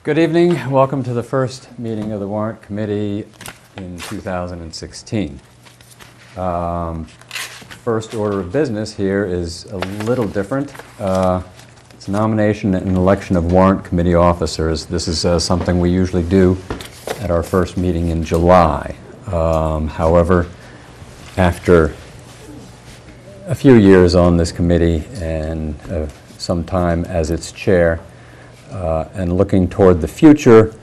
Good evening. Welcome to the first meeting of the Warrant Committee in 2016. First order of business here is a little different. It's nomination and election of Warrant Committee officers. This is something we usually do at our first meeting in July. However, after a few years on this committee and some time as its chair, and looking toward the future,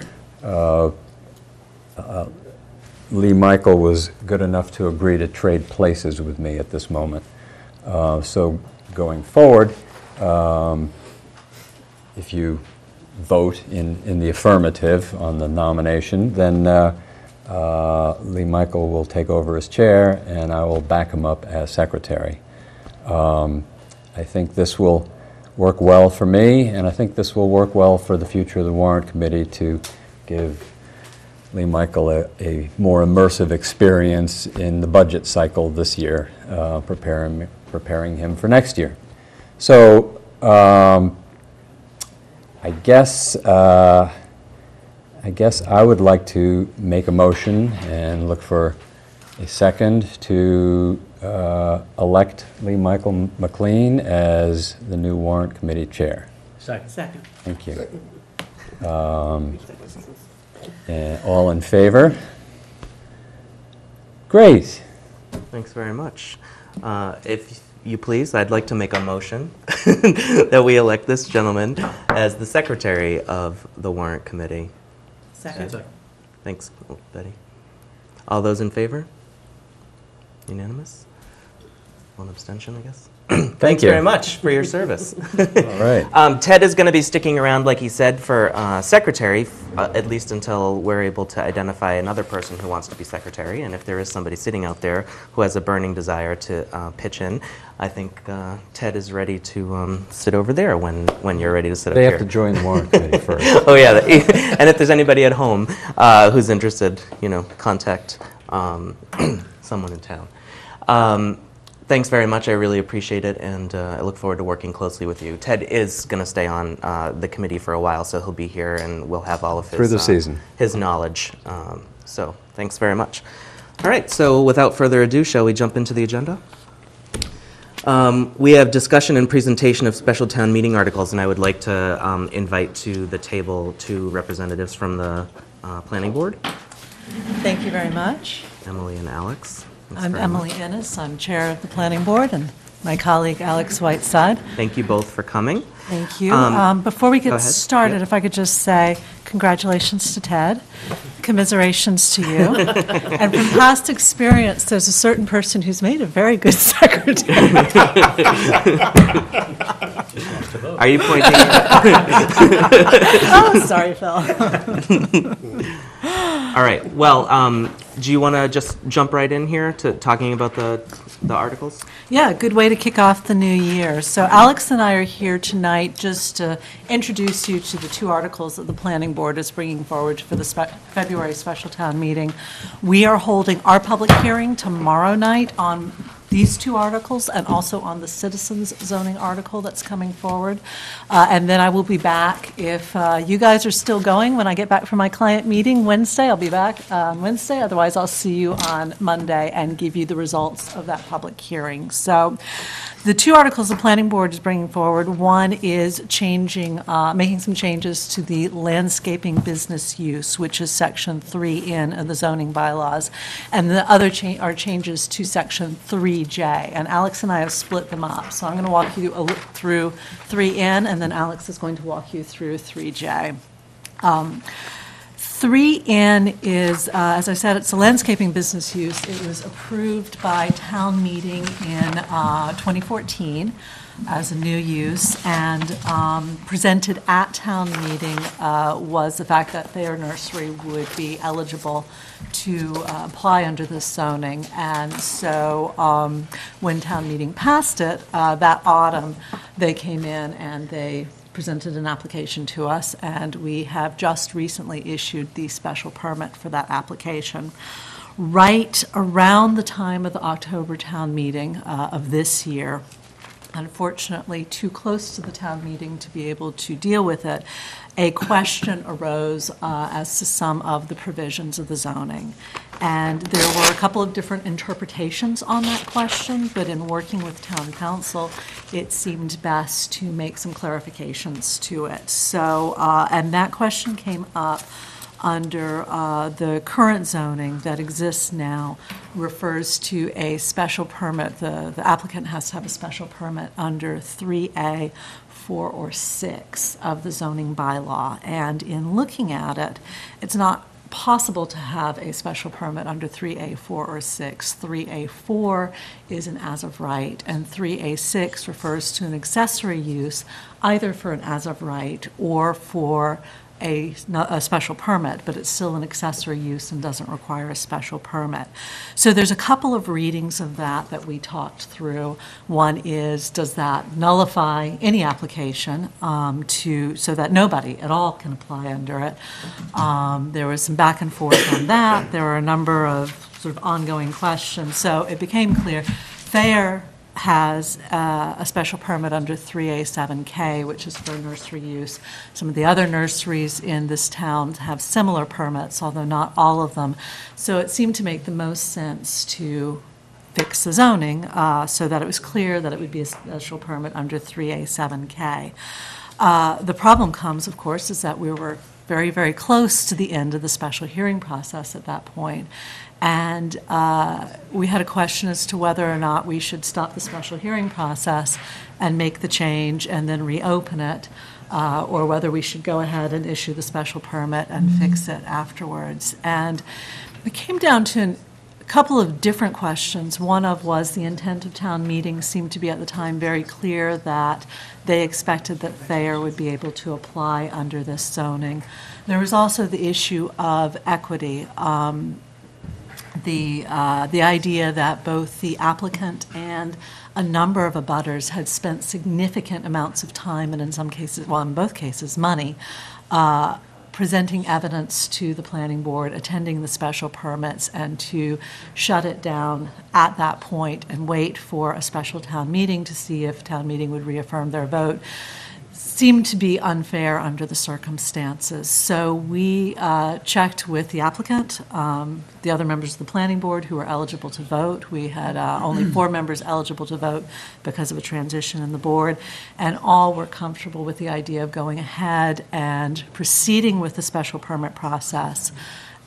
Lee Michael was good enough to agree to trade places with me at this moment. So going forward, if you vote in the affirmative on the nomination, then Lee Michael will take over as chair and I will back him up as secretary. I think this will work well for me, and I think this will work well for the future of the Warrant Committee to give Lee Michael a more immersive experience in the budget cycle this year, preparing him for next year. So I guess I would like to make a motion and look for a second to elect Lee Michael McLean as the new Warrant Committee chair. Second. Thank you. All in favor? Great. Thanks very much. If you please, I'd like to make a motion that we elect this gentleman as the secretary of the Warrant Committee. Second. Thanks, Betty. All those in favor? Unanimous? One abstention, I guess. Thanks very much for your service. All right. Ted is going to be sticking around, like he said, for secretary, at least until we're able to identify another person who wants to be secretary. And if there is somebody sitting out there who has a burning desire to pitch in, I think Ted is ready to sit over there when you're ready to sit up here. They have to join the Warrant Committee first. Oh, yeah. And if there's anybody at home who's interested, contact someone in town. Thanks very much. I really appreciate it, and I look forward to working closely with you. Ted is going to stay on the committee for a while, so he'll be here, and we'll have all of his through the season. His knowledge. So thanks very much. All right. So without further ado, shall we jump into the agenda? We have discussion and presentation of special town meeting articles, and I would like to invite to the table two representatives from the planning board. Thank you very much. Emily and Alex. Thanks I'm very Emily much. Ennis. I'm chair of the planning board, and my colleague Alex Whiteside. Thank you both for coming. Thank you. Before we go get ahead. started, Yep. if I could just say congratulations to Ted, commiserations to you, and from past experience, there's a certain person who's made a very good secretary. Are you pointing? Oh, sorry, Phil. All right. Well, do you want to just jump right in here to talking about the articles? Yeah, good way to kick off the new year. So Alex and I are here tonight just to introduce you to the two articles that the Planning Board is bringing forward for the February special town meeting. We are holding our public hearing tomorrow night on these two articles and also on the citizens zoning article that's coming forward. And then I will be back if you guys are still going when I get back from my client meeting Wednesday. I'll be back on Wednesday. Otherwise, I'll see you on Monday and give you the results of that public hearing. So the two articles the planning board is bringing forward, one is changing, making some changes to the landscaping business use, which is section 3N of the zoning bylaws. And the other are changes to section 3J. And Alex and I have split them up. So I'm going to walk you through 3N, and then Alex is going to walk you through 3J. 3N is, as I said, it's a landscaping business use. It was approved by town meeting in 2014 as a new use, and presented at town meeting was the fact that Thayer Nursery would be eligible to apply under this zoning. And so when town meeting passed it, that autumn, they came in and they presented an application to us, and we have just recently issued the special permit for that application. Right around the time of the October town meeting of this year, unfortunately too close to the town meeting to be able to deal with it, a question arose as to some of the provisions of the zoning. And there were a couple of different interpretations on that question, but in working with town council, it seemed best to make some clarifications to it. So, and that question came up under the current zoning that exists now, refers to a special permit. The applicant has to have a special permit under 3A, 4, or 6 of the zoning bylaw. And in looking at it, it's not possible to have a special permit under 3A, 4, or 6. 3A4 is an as of right, and 3A6 refers to an accessory use, either for an as of right or for a special permit, but it's still an accessory use and doesn't require a special permit. So there's a couple of readings of that we talked through. One is, does that nullify any application so that nobody at all can apply under it? There was some back and forth on that. There were a number of sort of ongoing questions. So it became clear Thayer has a special permit under 3A7K, which is for nursery use. Some of the other nurseries in this town have similar permits, although not all of them. So it seemed to make the most sense to fix the zoning so that it was clear that it would be a special permit under 3A7K. The problem comes, of course, is that we were very, very close to the end of the special hearing process at that point. And we had a question as to whether or not we should stop the special hearing process and make the change and then reopen it, or whether we should go ahead and issue the special permit and fix it afterwards. And it came down to a couple of different questions. One of was the intent of town meeting seemed to be at the time very clear that they expected that Thayer would be able to apply under this zoning. There was also the issue of equity. The idea that both the applicant and a number of abutters had spent significant amounts of time, and in some cases, well, in both cases, money, presenting evidence to the planning board, attending the special permits, and to shut it down at that point and wait for a special town meeting to see if town meeting would reaffirm their vote seemed to be unfair under the circumstances. So we checked with the applicant, the other members of the planning board who were eligible to vote. We had only 4 members eligible to vote because of a transition in the board, and all were comfortable with the idea of going ahead and proceeding with the special permit process,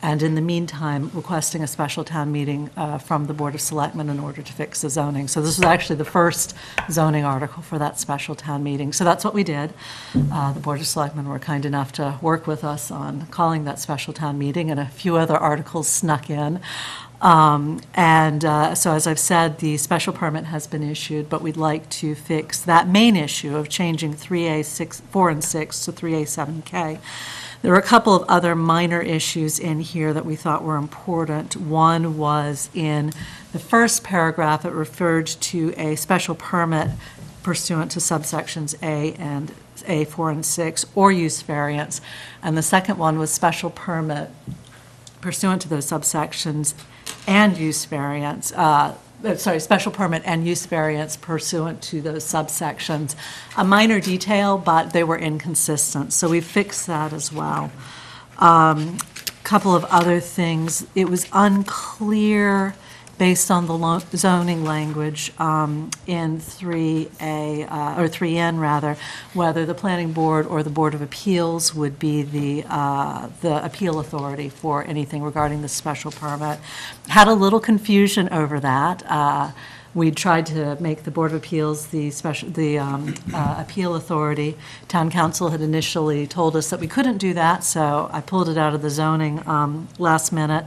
and in the meantime, requesting a special town meeting from the Board of Selectmen in order to fix the zoning. So this was actually the first zoning article for that special town meeting. So that's what we did. The Board of Selectmen were kind enough to work with us on calling that special town meeting, and a few other articles snuck in. So as I've said, the special permit has been issued, but we'd like to fix that main issue of changing 3A 4 and 6 to 3A7K. There were a couple of other minor issues in here that we thought were important. One was in the first paragraph, it referred to a special permit pursuant to subsections A and A 4 and 6 or use variance. And the second one was special permit pursuant to those subsections and use variance. Special permit and use variance pursuant to those subsections. A minor detail, but they were inconsistent, so we fixed that as well. Couple of other things. It was unclear, based on the zoning language in 3A, or 3N rather, whether the planning board or the Board of Appeals would be the appeal authority for anything regarding the special permit. Had a little confusion over that. We tried to make the Board of Appeals the appeal authority. Town council had initially told us that we couldn't do that, so I pulled it out of the zoning last minute.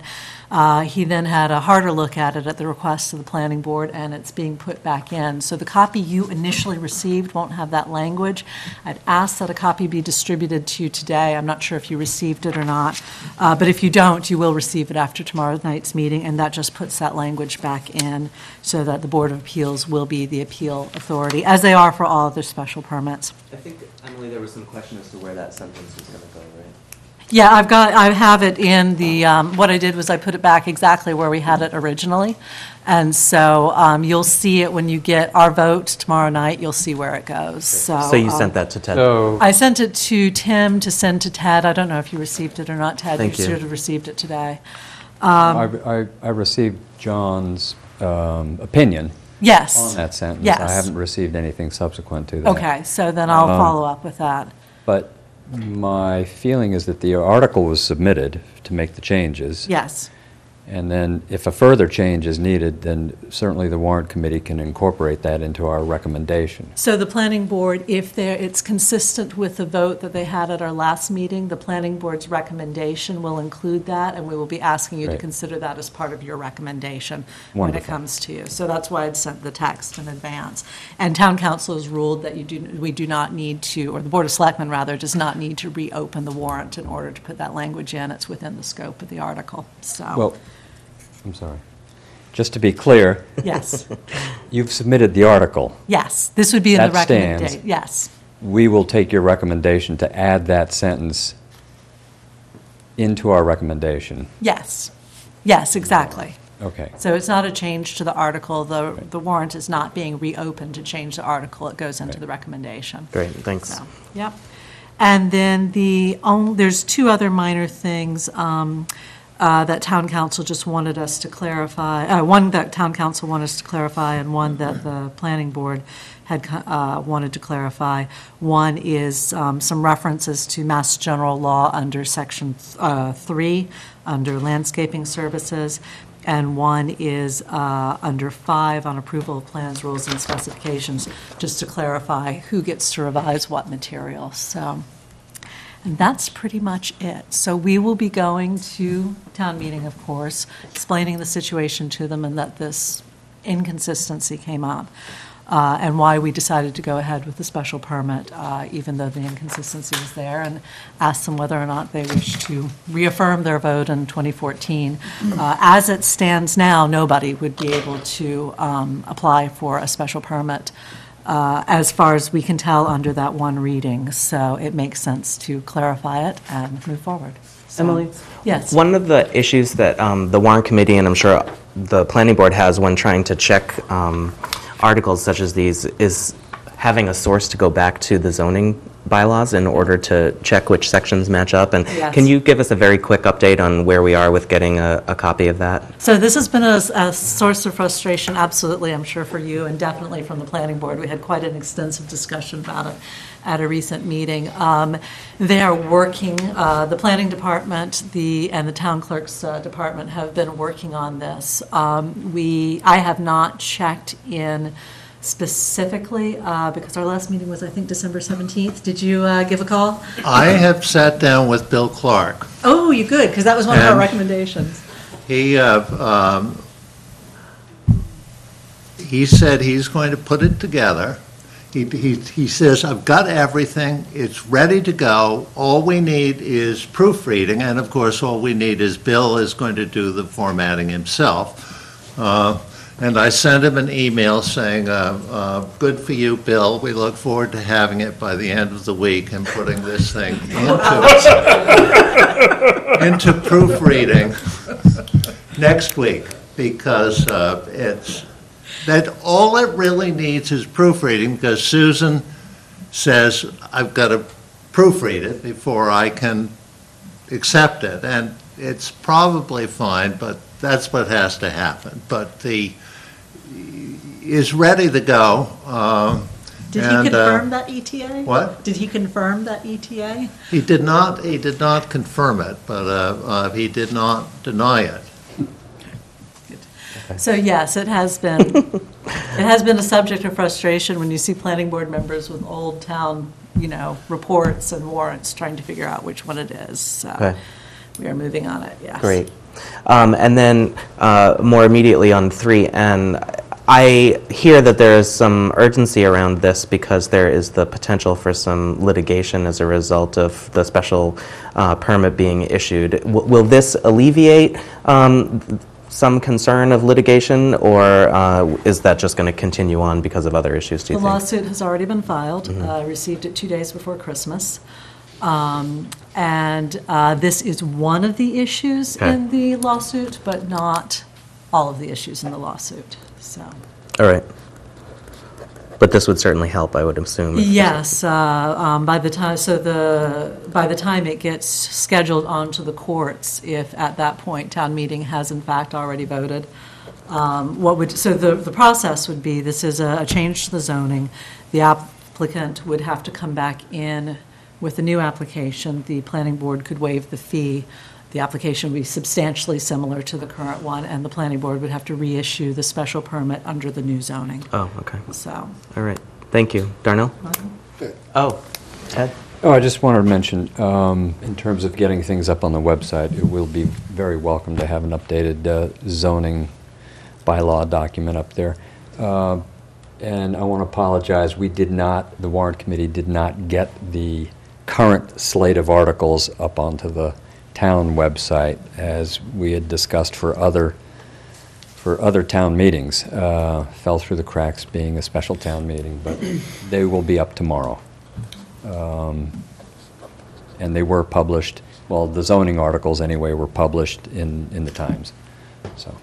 He then had a harder look at it at the request of the planning board, and it's being put back in. So the copy you initially received won't have that language. I'd asked that a copy be distributed to you today. I'm not sure if you received it or not, but if you don't, you will receive it after tomorrow night's meeting, and that just puts that language back in so that the Board of Appeals will be the appeal authority, as they are for all other special permits. I think, Emily, there was some question as to where that sentence was going to go, right? Yeah, I have it in the, what I did was I put it back exactly where we had it originally. And so you'll see it when you get our vote tomorrow night, you'll see where it goes. So you sent that to Ted? So, I sent it to Tim to send to Ted. I don't know if you received it or not, Ted. Thank you. should have received it today. I received John's opinion Yes. on that sentence. Yes. I haven't received anything subsequent to that. Okay, so then I'll follow up with that. But my feeling is that the article was submitted to make the changes. Yes. And then if a further change is needed, then certainly the warrant committee can incorporate that into our recommendation. So the planning board, if it's consistent with the vote that they had at our last meeting, the planning board's recommendation will include that, and we will be asking you to Great. consider that as part of your recommendation when it Wonderful. comes to you. So that's why I'd sent the text in advance. And town council has ruled that we do not need to, or the Board of Selectmen rather, does not need to reopen the warrant in order to put that language in. It's within the scope of the article, so. Well, I'm sorry. Just to be clear, Yes, you've submitted the article. yes, this would be in the That stands. recommendation, yes. We will take your recommendation to add that sentence into our recommendation. Yes, yes, exactly. Okay. So it's not a change to the article, the warrant is not being reopened to change the article, it goes into Right. the recommendation. Great, thanks. So, yep. And then there's two other minor things that town council just wanted us to clarify, one that town council wanted us to clarify, and one that the planning board had wanted to clarify. One is some references to Mass General Law under Section 3, under landscaping services, and one is under 5 on approval of plans, rules, and specifications, just to clarify who gets to revise what material. So, and that's pretty much it. So we will be going to town meeting, of course, explaining the situation to them and that this inconsistency came up, and why we decided to go ahead with the special permit, even though the inconsistency was there, and ask them whether or not they wish to reaffirm their vote in 2014. As it stands now, nobody would be able to apply for a special permit as far as we can tell under that one reading. So it makes sense to clarify it and move forward. So- Emily? Yes. One of the issues that the warrant committee, and I'm sure the planning board has when trying to check articles such as these, is having a source to go back to the zoning bylaws in order to check which sections match up. And Yes. can you give us a very quick update on where we are with getting a copy of that? So this has been a source of frustration, absolutely, I'm sure, for you, and definitely from the planning board. We had quite an extensive discussion about it at a recent meeting. They are working, the planning department, and the town clerk's department have been working on this. I have not checked in specifically, because our last meeting was, I think, December 17th. Did you give a call? I have sat down with Bill Clark. Oh, you good, because that was one of our And- recommendations. He said he's going to put it together. He says, I've got everything, it's ready to go, all we need is proofreading, and of course, all we need is Bill is going to do the formatting himself. And I sent him an email saying, good for you, Bill, we look forward to having it by the end of the week and putting this thing into proofreading next week, because that all it really needs is proofreading, because Susan says, I've got to proofread it before I can accept it, and it's probably fine, but that's what has to happen. But is ready to go. Did he confirm that ETA? What? Did he confirm that ETA? He did not confirm it, but he did not deny it. So yes, it has been a subject of frustration when you see planning board members with old town, reports and warrants trying to figure out which one it is. So Okay. we are moving on it, yes. Great. And then more immediately on 3N, I hear that there is some urgency around this because there is the potential for some litigation as a result of the special permit being issued. Will this alleviate some concern of litigation, or is that just going to continue on because of other issues, do you The think? lawsuit has already been filed. I received it 2 days before Christmas. And this is one of the issues Okay. in the lawsuit, but not all of the issues in the lawsuit, so. All right. But this would certainly help, I would assume. Yes, by the time it gets scheduled onto the courts, if at that point town meeting has in fact already voted, the process would be, this is a change to the zoning. The applicant would have to come back in with a new application. The planning board could waive the fee. The application would be substantially similar to the current one, and the planning board would have to reissue the special permit under the new zoning. Oh, okay. So, All right. Thank you. Darnell? Oh, Ted? Oh, I just wanted to mention, in terms of getting things up on the website, it will be very welcome to have an updated zoning bylaw document up there. And I want to apologize, the warrant committee did not get the current slate of articles up onto the town website as we had discussed for other town meetings. Fell through the cracks being a special town meeting, but they will be up tomorrow. And they were published, well, the zoning articles anyway were published in the Times, so.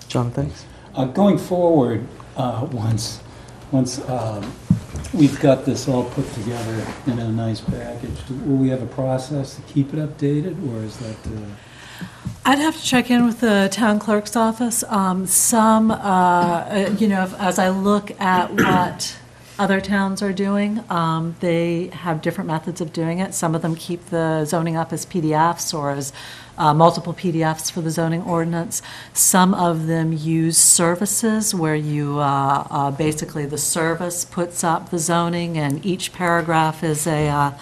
Jonathan? Going forward, once we've got this all put together in a nice package, will we have a process to keep it updated, or is that? I'd have to check in with the town clerk's office. As I look at what other towns are doing, they have different methods of doing it. Some of them keep the zoning up as PDFs or as multiple PDFs for the zoning ordinance. Some of them use services where you, basically the service puts up the zoning and each paragraph is a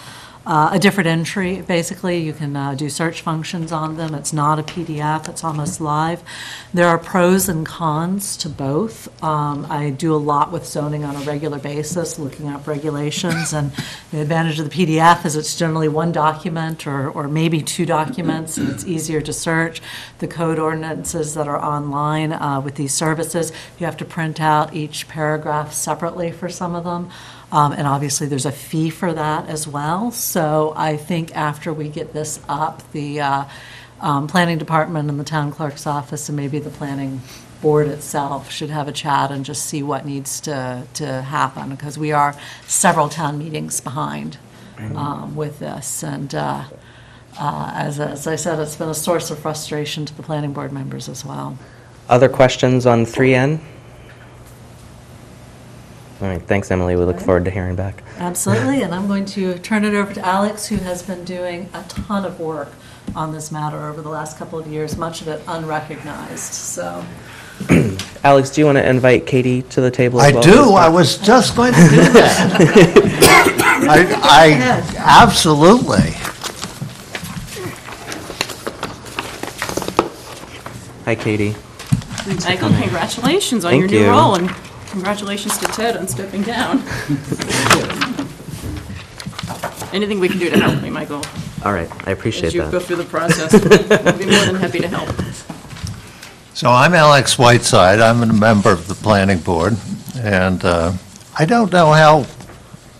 different entry. Basically, you can do search functions on them. It's not a PDF, it's almost live. There are pros and cons to both. I do a lot with zoning on a regular basis, looking up regulations, and the advantage of the PDF is it's generally one document or maybe two documents, and it's easier to search. The code ordinances that are online with these services, you have to print out each paragraph separately for some of them. And obviously, there's a fee for that as well. So I think after we get this up, the planning department and the town clerk's office and maybe the planning board itself should have a chat and just see what needs to happen, because we are several town meetings behind with this. And as I said, it's been a source of frustration to the planning board members as well. Other questions on 3N? All right, thanks, Emily. We look forward to hearing back. Absolutely, and I'm going to turn it over to Alex, who has been doing a ton of work on this matter over the last couple of years, much of it unrecognized, so. Alex, do you want to invite Katie to the table as I well? do. I was just going to do that. I absolutely. Hi, Katie. Michael, congratulations on your Thank new you. role, and congratulations to Ted on stepping down. Anything we can do to help me, Michael, All right, I appreciate as you go that. through the process, we'll be more than happy to help. So I'm Alex Whiteside. I'm a member of the planning board, and I don't know how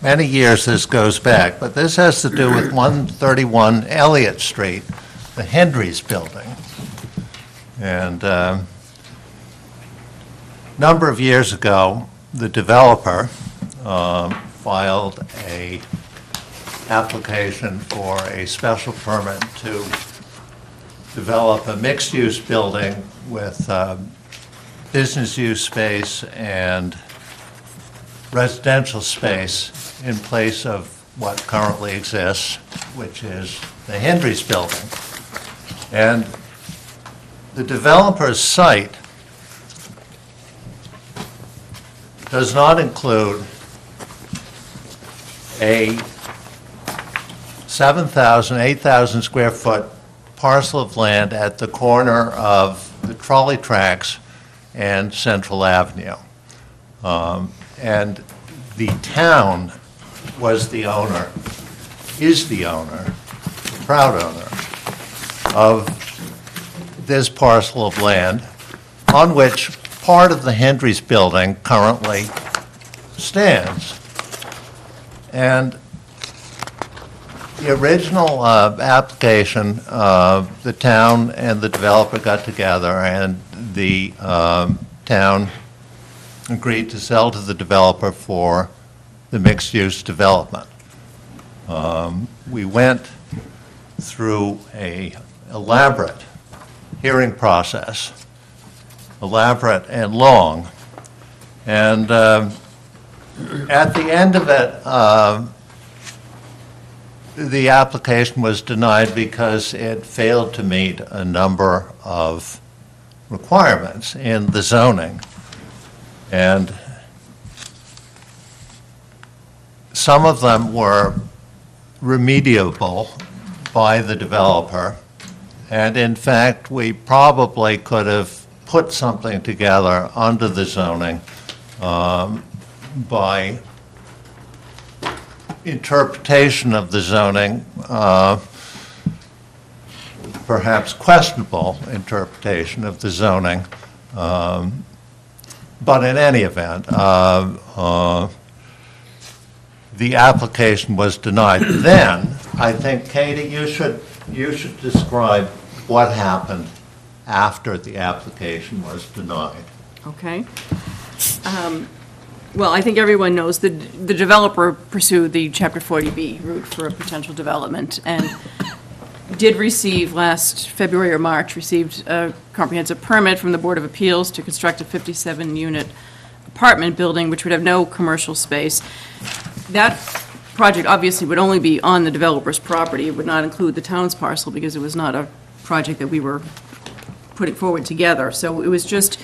many years this goes back, but this has to do with 131 Elliott Street, the Hendry's building. And number of years ago, the developer filed a application for a special permit to develop a mixed-use building with business use space and residential space in place of what currently exists, which is the Hendry's building. And the developer's site does not include a 7,000, 8,000 square foot parcel of land at the corner of the trolley tracks and Central Avenue. And the town was the owner, is the owner, proud owner of this parcel of land on which part of the Hendry's building currently stands. And The original application, the town and the developer got together, and the town agreed to sell to the developer for the mixed-use development. We went through a elaborate hearing process, elaborate and long, and at the end of it, the application was denied because it failed to meet a number of requirements in the zoning. And some of them were remediable by the developer. And in fact, we probably could have put something together under the zoning by interpretation of the zoning, perhaps questionable interpretation of the zoning. But in any event, the application was denied. Then, I think, Katie, you should describe what happened after the application was denied. Okay. Well, I think everyone knows that the developer pursued the Chapter 40B route for a potential development and did receive last February or March, received a comprehensive permit from the Board of Appeals to construct a 57-unit apartment building, which would have no commercial space. That project obviously would only be on the developer's property. It would not include the town's parcel because it was not a project that we were putting forward together. So it was just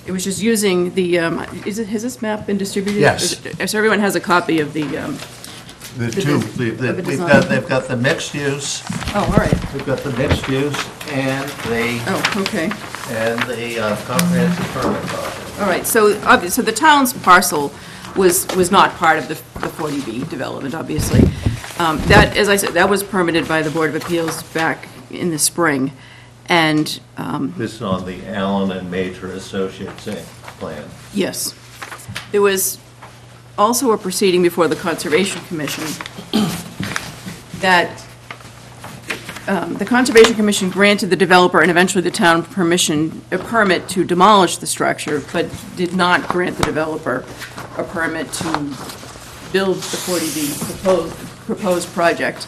using the, has this map been distributed? Yes. So everyone has a copy of the, The two, they've got the mixed use, oh, all right. they've got the mixed use and the Oh, okay. comprehensive permit process. All right, so so the town's parcel was not part of the 40B development, obviously. That, as I said, that was permitted by the Board of Appeals back in the spring, and This is on the Allen and Major Associates Inc. plan. yes. There was also a proceeding before the Conservation Commission that the Conservation Commission granted the developer and eventually the town a permit to demolish the structure, but did not grant the developer a permit to build the 40B proposed project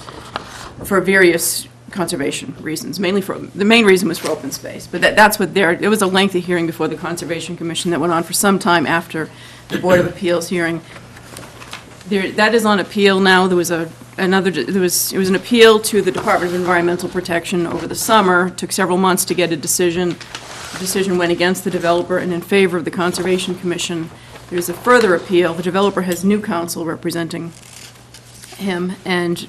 for various conservation reasons, mainly the main reason was for open space. But that's what it was a lengthy hearing before the Conservation Commission that went on for some time after the Board of Appeals hearing. That is on appeal now. There was it was an appeal to the Department of Environmental Protection over the summer. It took several months to get a decision. The decision went against the developer and in favor of the Conservation Commission. There's a further appeal. The developer has new counsel representing him, and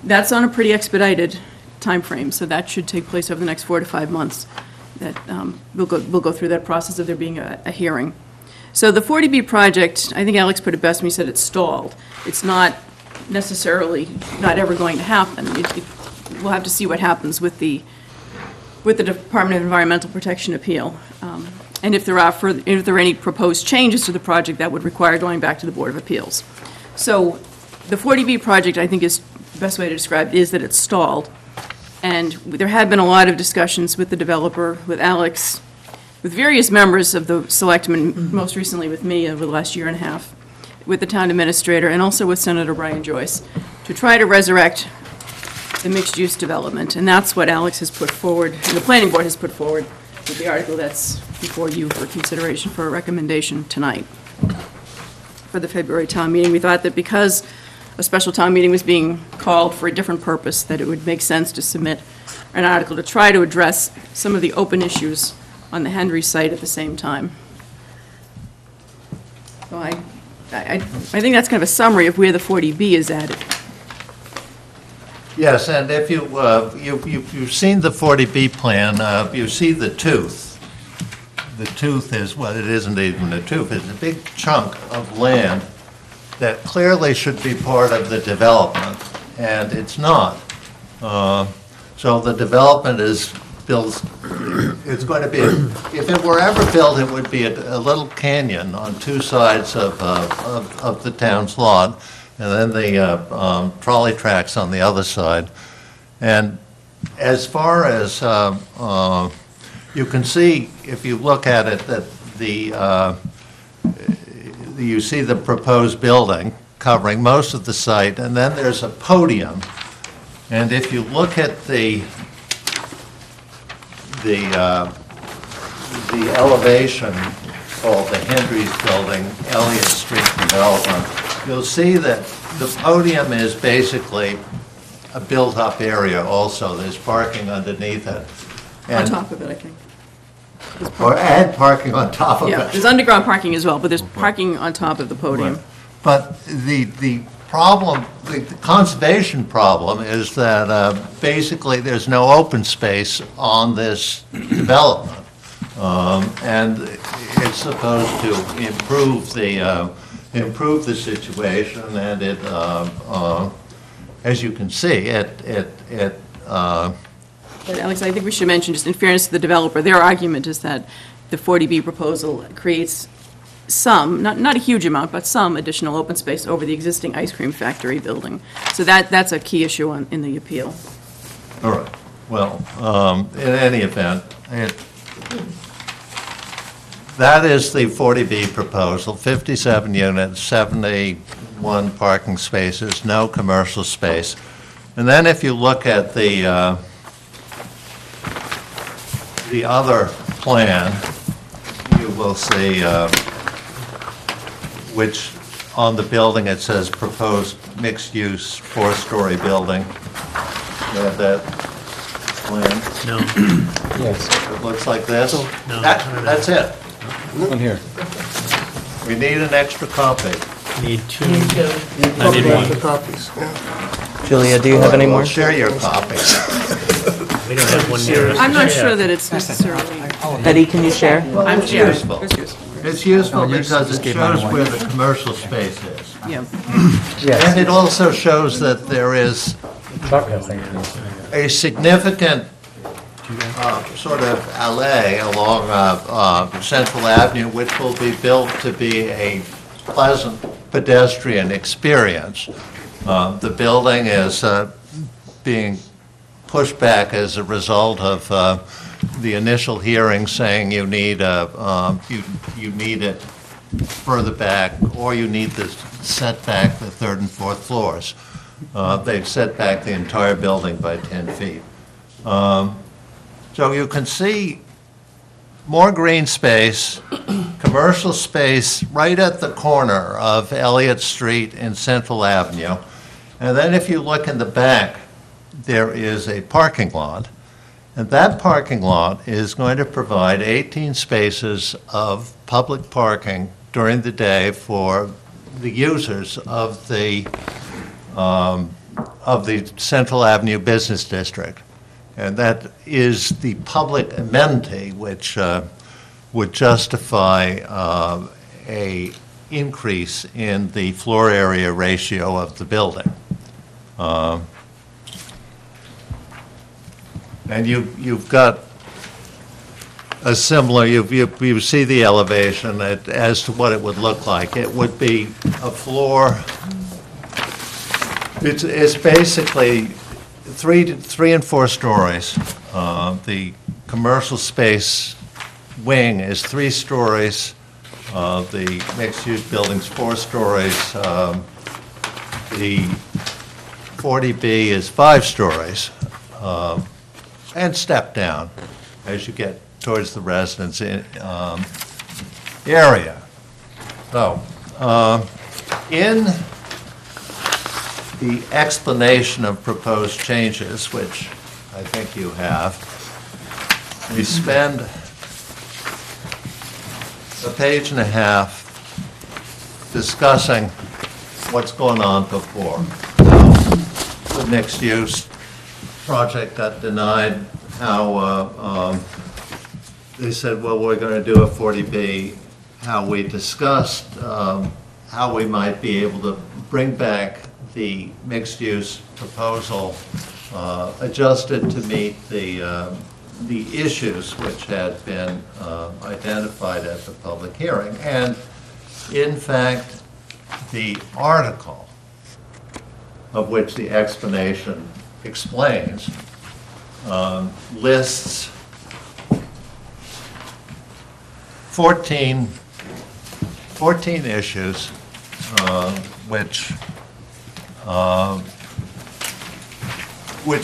that's on a pretty expedited time frame, so that should take place over the next 4 to 5 months. That we'll go through that process of there being a hearing. So the 40B project, I think Alex put it best when he said it's stalled. It's not necessarily not ever going to happen. We'll have to see what happens with the Department of Environmental Protection appeal. And if there are any proposed changes to the project, that would require going back to the Board of Appeals. So the 40B project, I think, is the best way to describe it, is that it's stalled. And there had been a lot of discussions with the developer, with Alex, with various members of the selectmen, most recently with me over the last year and a half, with the town administrator, and also with Senator Brian Joyce, to try to resurrect the mixed-use development. And that's what Alex has put forward, and the planning board has put forward with the article that's before you for consideration for a recommendation tonight for the February town meeting. We thought that because a special town meeting was being called for a different purpose, that it would make sense to submit an article to try to address some of the open issues on the Henry site at the same time. So I think that's kind of a summary of where the 40B is at. Yes, and if you've seen the 40B plan, you see the tooth. The tooth is, well, it isn't even a tooth, it's a big chunk of land that clearly should be part of the development, and it's not. So the development is built, it's going to be, if it were ever built, it would be a little canyon on two sides of the town's lot, and then the trolley tracks on the other side. And as far as you can see, if you look at it, that you see the proposed building covering most of the site, and then there's a podium. And if you look at the elevation called the Hendry's Building, Elliott Street Development, you'll see that the podium is basically a built-up area also. There's parking underneath it. On And- top of it, I think. Or add parking on top of Yeah, it. there's underground parking as well, but there's parking on top of the podium. But the problem, the conservation problem is that basically there's no open space on this development. And it's supposed to improve the situation, and it, as you can see, But Alex, I think we should mention, just in fairness to the developer, their argument is that the 40B proposal creates some, not a huge amount, but some additional open space over the existing ice cream factory building. So that's a key issue in the appeal. all right, well, in any event, that is the 40B proposal, 57 units, 71 parking spaces, no commercial space. And then if you look at the other plan, you will see, which on the building it says proposed mixed-use four-story building. You have that plan? No, Yes, It looks like this? No. That's it. one here. We need an extra copy. need two. I need one. Julia, do you have any We'll more? share your copies. We don't have one near us. I'm not sure that it's necessarily. Eddie, can you share? It's useful. It's useful because it shows where the commercial space is. Yeah. And it also shows that there is a significant sort of alley along Central Avenue, which will be built to be a pleasant pedestrian experience. The building is being pushed back as a result of the initial hearing saying you need you need it further back, or you need the setback the third and fourth floors. They've set back the entire building by 10 feet. So you can see more green space, commercial space right at the corner of Elliott Street and Central Avenue. And then if you look in the back, there is a parking lot. And that parking lot is going to provide 18 spaces of public parking during the day for the users of the Central Avenue Business District. And that is the public amenity which would justify a increase in the floor area ratio of the building. And you've got a similar, you see the elevation as to what it would look like. It would be a floor, it's basically three and four stories. The commercial space wing is 3 stories. The mixed-use building's 4 stories. The 40B is 5 stories. And step down as you get towards the residence area. So, in the explanation of proposed changes, which I think you have, we spend a page and a half discussing what's going on before. The mixed-use project got denied, how they said, well, we're going to do a 40B, how we discussed how we might be able to bring back the mixed-use proposal adjusted to meet the issues which had been identified at the public hearing. And in fact, the article of which the explanation explains, lists 14 issues which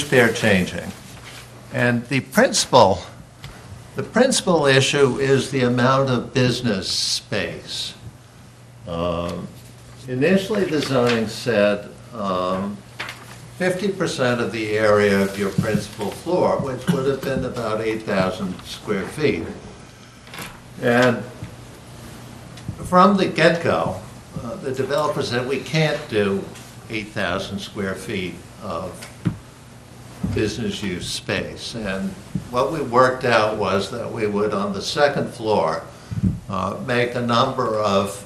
bear changing. And the principal issue is the amount of business space. Initially, the zoning said 50% of the area of your principal floor, which would have been about 8,000 square feet. And from the get-go, the developer said, we can't do 8,000 square feet of business use space. And what we worked out was that we would, on the second floor, make a number of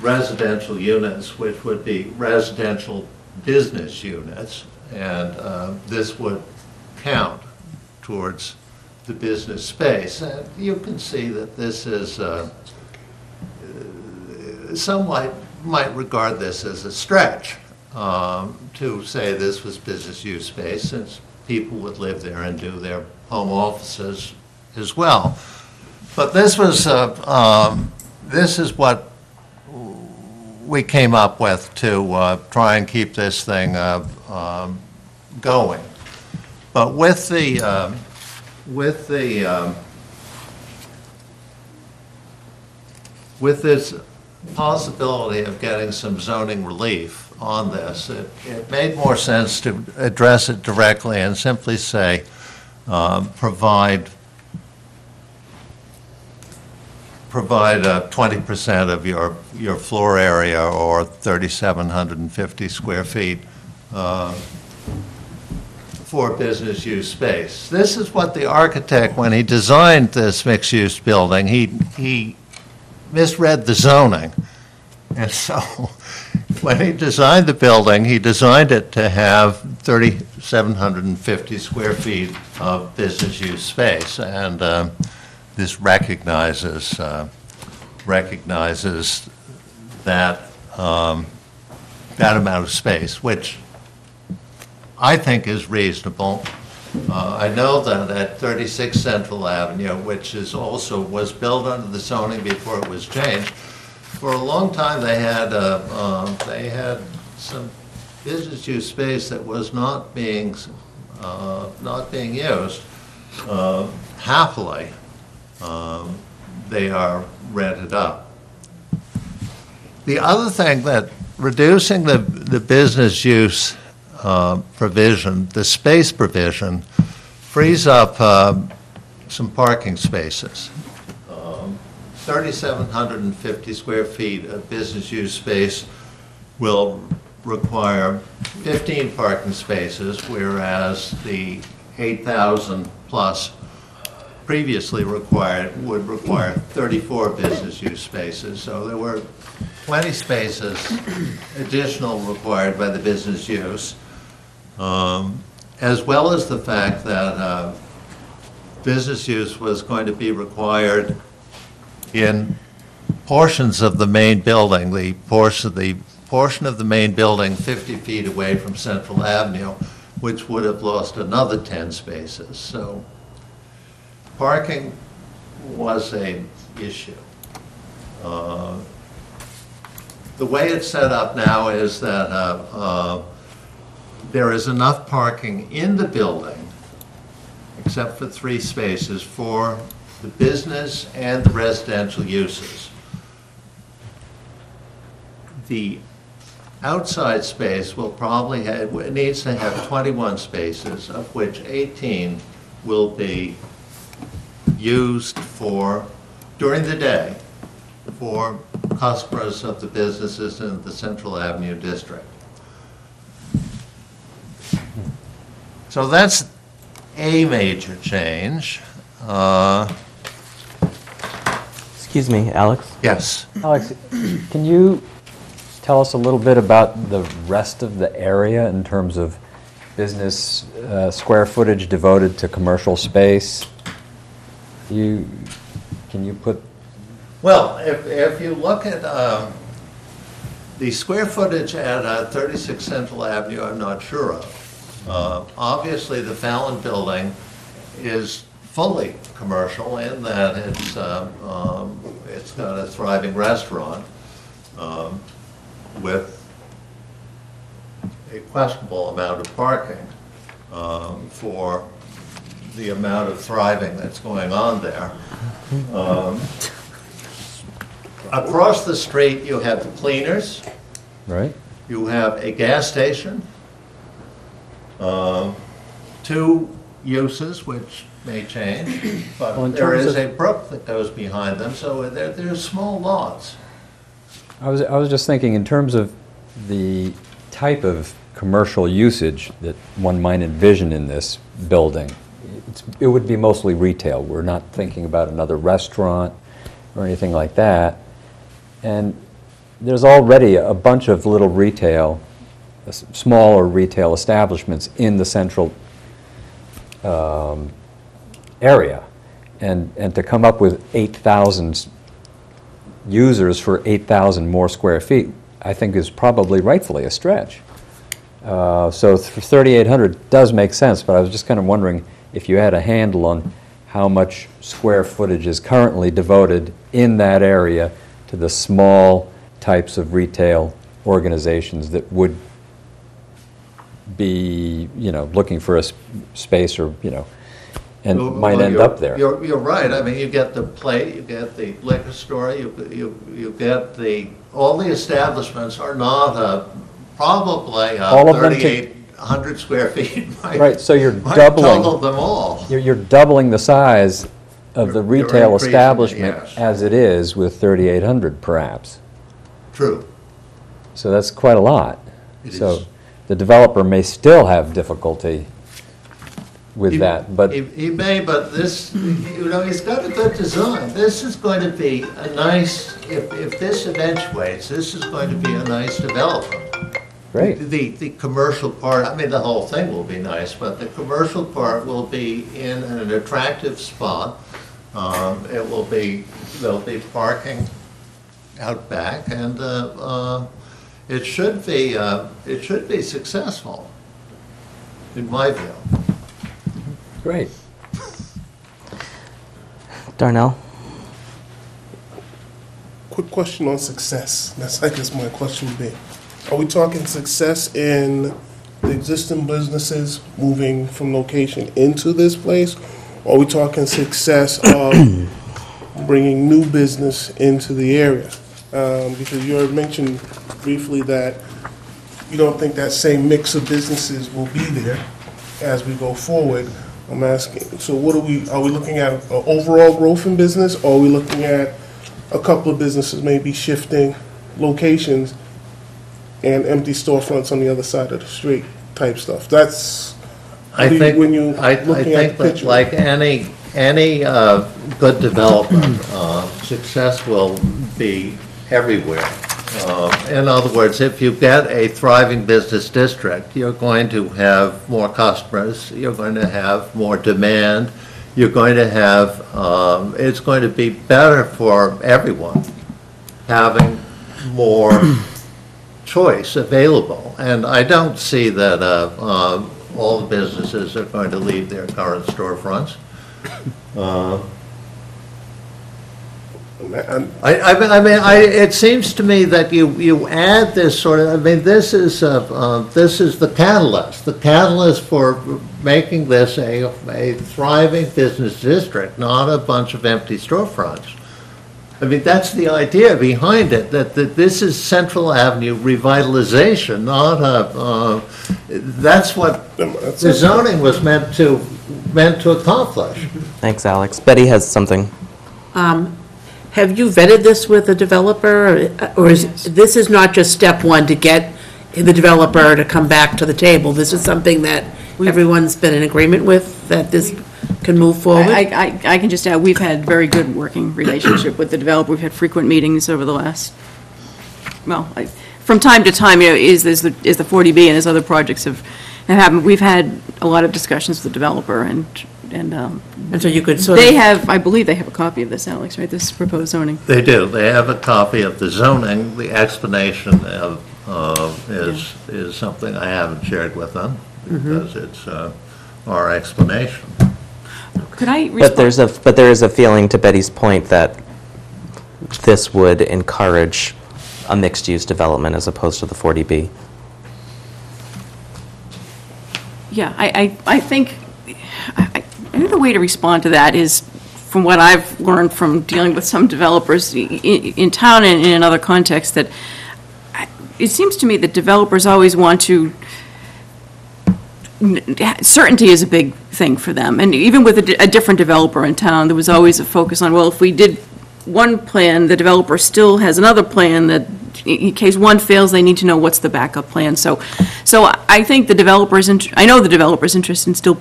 residential units, which would be residential business units, and this would count towards the business space. And you can see that this is, some might regard this as a stretch to say this was business use space, since people would live there and do their home offices as well. But this was, this is what we came up with to try and keep this thing going. But with this possibility of getting some zoning relief on this, it made more sense to address it directly and simply say, provide 20% of your floor area, or 3,750 square feet, for business use space. This is what the architect, when he designed this mixed-use building, he misread the zoning. And so when he designed the building, he designed it to have 3,750 square feet of business use space. And this recognizes that that amount of space, which I think is reasonable. I know that at 36 Central Avenue, which is also was built under the zoning before it was changed, for a long time they had some business use space that was not being used. Happily, they are rented up. The other thing, that reducing the business use provision, the space provision, frees up some parking spaces. 3,750 square feet of business use space will require 15 parking spaces, whereas the 8,000 plus previously would require 34 business use spaces. So there were 20 spaces additional required by the business use, as well as the fact that business use was going to be required in portions of the main building, the portion of the main building 50 feet away from Central Avenue, which would have lost another 10 spaces. So parking was an issue. The way it's set up now is that there is enough parking in the building, except for 3 spaces, for the business and the residential uses. The outside space will probably have, it needs to have 21 spaces, of which 18 will be used for, during the day, for customers of the businesses in the Central Avenue district. So that's a major change. Excuse me, Alex? Yes. Alex, can you tell us a little bit about the rest of the area in terms of business square footage devoted to commercial space? Can you put... Well, if you look at The square footage at 36 Central Avenue, I'm not sure of. Obviously, the Fallon Building is fully commercial in that it's got a thriving restaurant with a questionable amount of parking for the amount of thriving that's going on there. Across the street, you have cleaners. Right? You have a gas station, 2 uses, which may change, Well, in but there terms is of- a brook that goes behind them, so they're small lots. I was just thinking in terms of the type of commercial usage that one might envision in this building. It would be mostly retail. We're not thinking about another restaurant or anything like that. And there's already a bunch of little retail, smaller retail establishments in the central area. And to come up with 8,000 users for 8,000 more square feet, I think is probably rightfully a stretch. So 3,800 does make sense, but I was just kind of wondering if you had a handle on how much square footage is currently devoted in that area to the small types of retail organizations that would be, looking for a space or, and might end up there. You're right. I mean, you get the plate, you get the liquor store, you get all the establishments are not probably All of them 3,800 square feet. Right, so you're Might doubling. total them all. You're doubling the size of the You're retail increasing it, establishment yes. as it is with 3,800 perhaps. True. So that's quite a lot. It So is. the developer may still have difficulty with that, but He may, but this, he's got a good design. This is going to be a nice, if this eventuates, this is going to be a nice development. great. The commercial part, I mean, the whole thing will be nice, but the commercial part will be in an attractive spot. There'll be parking out back, and it should be successful, in my view. Great. Darnell? Quick question on success. That's, I guess, my question would be. Are we talking success in the existing businesses moving from location into this place? Or are we talking success of bringing new business into the area? Because you had mentioned briefly that you don't think that same mix of businesses will be there as we go forward. I'm asking, so are we looking at overall growth in business, or are we looking at a couple of businesses maybe shifting locations and empty storefronts on the other side of the street type stuff? That's, I think, when you I looking at think the that picture. like any good development, success will be everywhere. In other words, if you get a thriving business district, you're going to have more customers, you're going to have more demand, you're going to have, it's going to be better for everyone having more choice available. And I don't see that all the businesses are going to leave their current storefronts. It seems to me that you add this sort of, I mean, this is the catalyst for making this a thriving business district, not a bunch of empty storefronts. I mean, that's the idea behind it, that this is Central Avenue revitalization, not that's what the zoning was meant to accomplish. Thanks, Alex. Betty has something. Have you vetted this with the developer, or this is not just step one to get the developer to come back to the table? This is something that everyone's been in agreement with, that this can move forward? I can just add, we've had very good working relationship with the developer. We've had frequent meetings over the last, from time to time, is the 40B and as other projects have happened, we've had a lot of discussions with the developer, and And so you could sort they of, have, I believe they have a copy of this, Alex, right, this proposed zoning? They do. They have a copy of the zoning. The explanation is something I haven't shared with them because it's our explanation. Could I But there is a feeling, to Betty's point, that this would encourage a mixed-use development as opposed to the 40B. Yeah, I think the way to respond to that is, from what I've learned from dealing with some developers in town and in other contexts, that it seems to me that developers always want to, certainty is a big thing for them. And even with a different developer in town, there was always a focus on, well, if we did one plan, the developer still has another plan that, in case one fails, they need to know what's the backup plan. So I think the developers, I know the developer's interest in still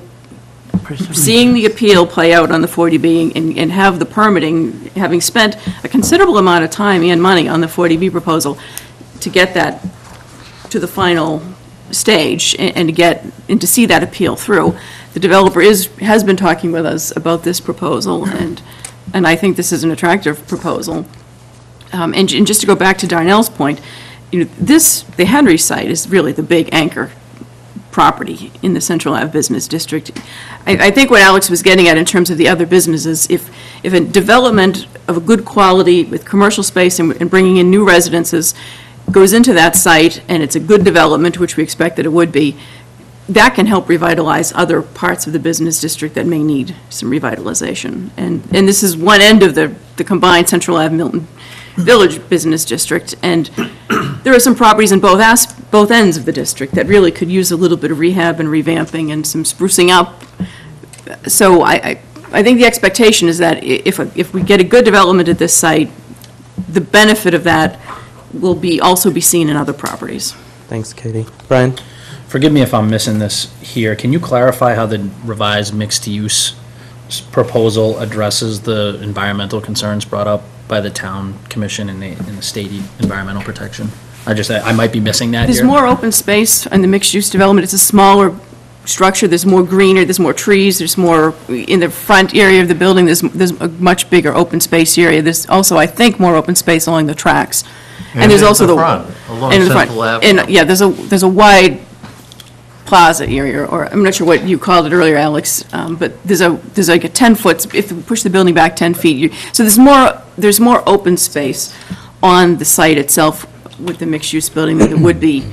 seeing the appeal play out on the 40B and have the permitting, having spent a considerable amount of time and money on the 40B proposal to get that to the final stage and to see that appeal through. The developer has been talking with us about this proposal, and I think this is an attractive proposal. And just to go back to Darnell's point, the Henry site is really the big anchor property in the Central Ave Business District. I think what Alex was getting at in terms of the other businesses, if a development of a good quality with commercial space and bringing in new residences goes into that site, and it's a good development, which we expect that it would be, that can help revitalize other parts of the business district that may need some revitalization. And this is one end of the combined Central Ave Milton Village Business District, and there are some properties in both ends of the district that really could use a little bit of rehab and revamping and some sprucing up. So I think the expectation is that if we get a good development at this site, the benefit of that will also be seen in other properties. Thanks, Katie. Brian? Forgive me if I'm missing this here. Can you clarify how the revised mixed-use proposal addresses the environmental concerns brought up by the town commission and the state environmental protection? I might be missing that here. There's more open space in the mixed-use development. It's a smaller structure. There's more greenery, there's more trees, there's more, in the front area of the building, there's a much bigger open space area. There's also, I think, more open space along the tracks. And there's also along Central Avenue. And, yeah, there's a wide plaza area, or I'm not sure what you called it earlier, Alex, but there's like a 10-foot, if you push the building back 10 feet, so there's more open space on the site itself with the mixed-use building than there would be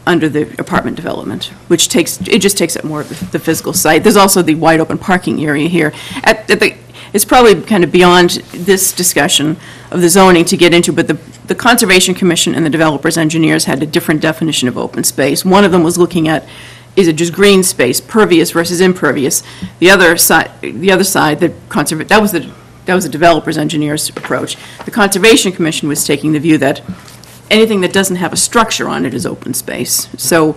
under the apartment development, which just takes up more of the physical site. There's also the wide open parking area here. It's probably kind of beyond this discussion of the zoning to get into, but the Conservation Commission and the developers' engineers had a different definition of open space. One of them was looking at, is it just green space, pervious versus impervious? The other side, that was the developers' engineers' approach. The Conservation Commission was taking the view that anything that doesn't have a structure on it is open space. So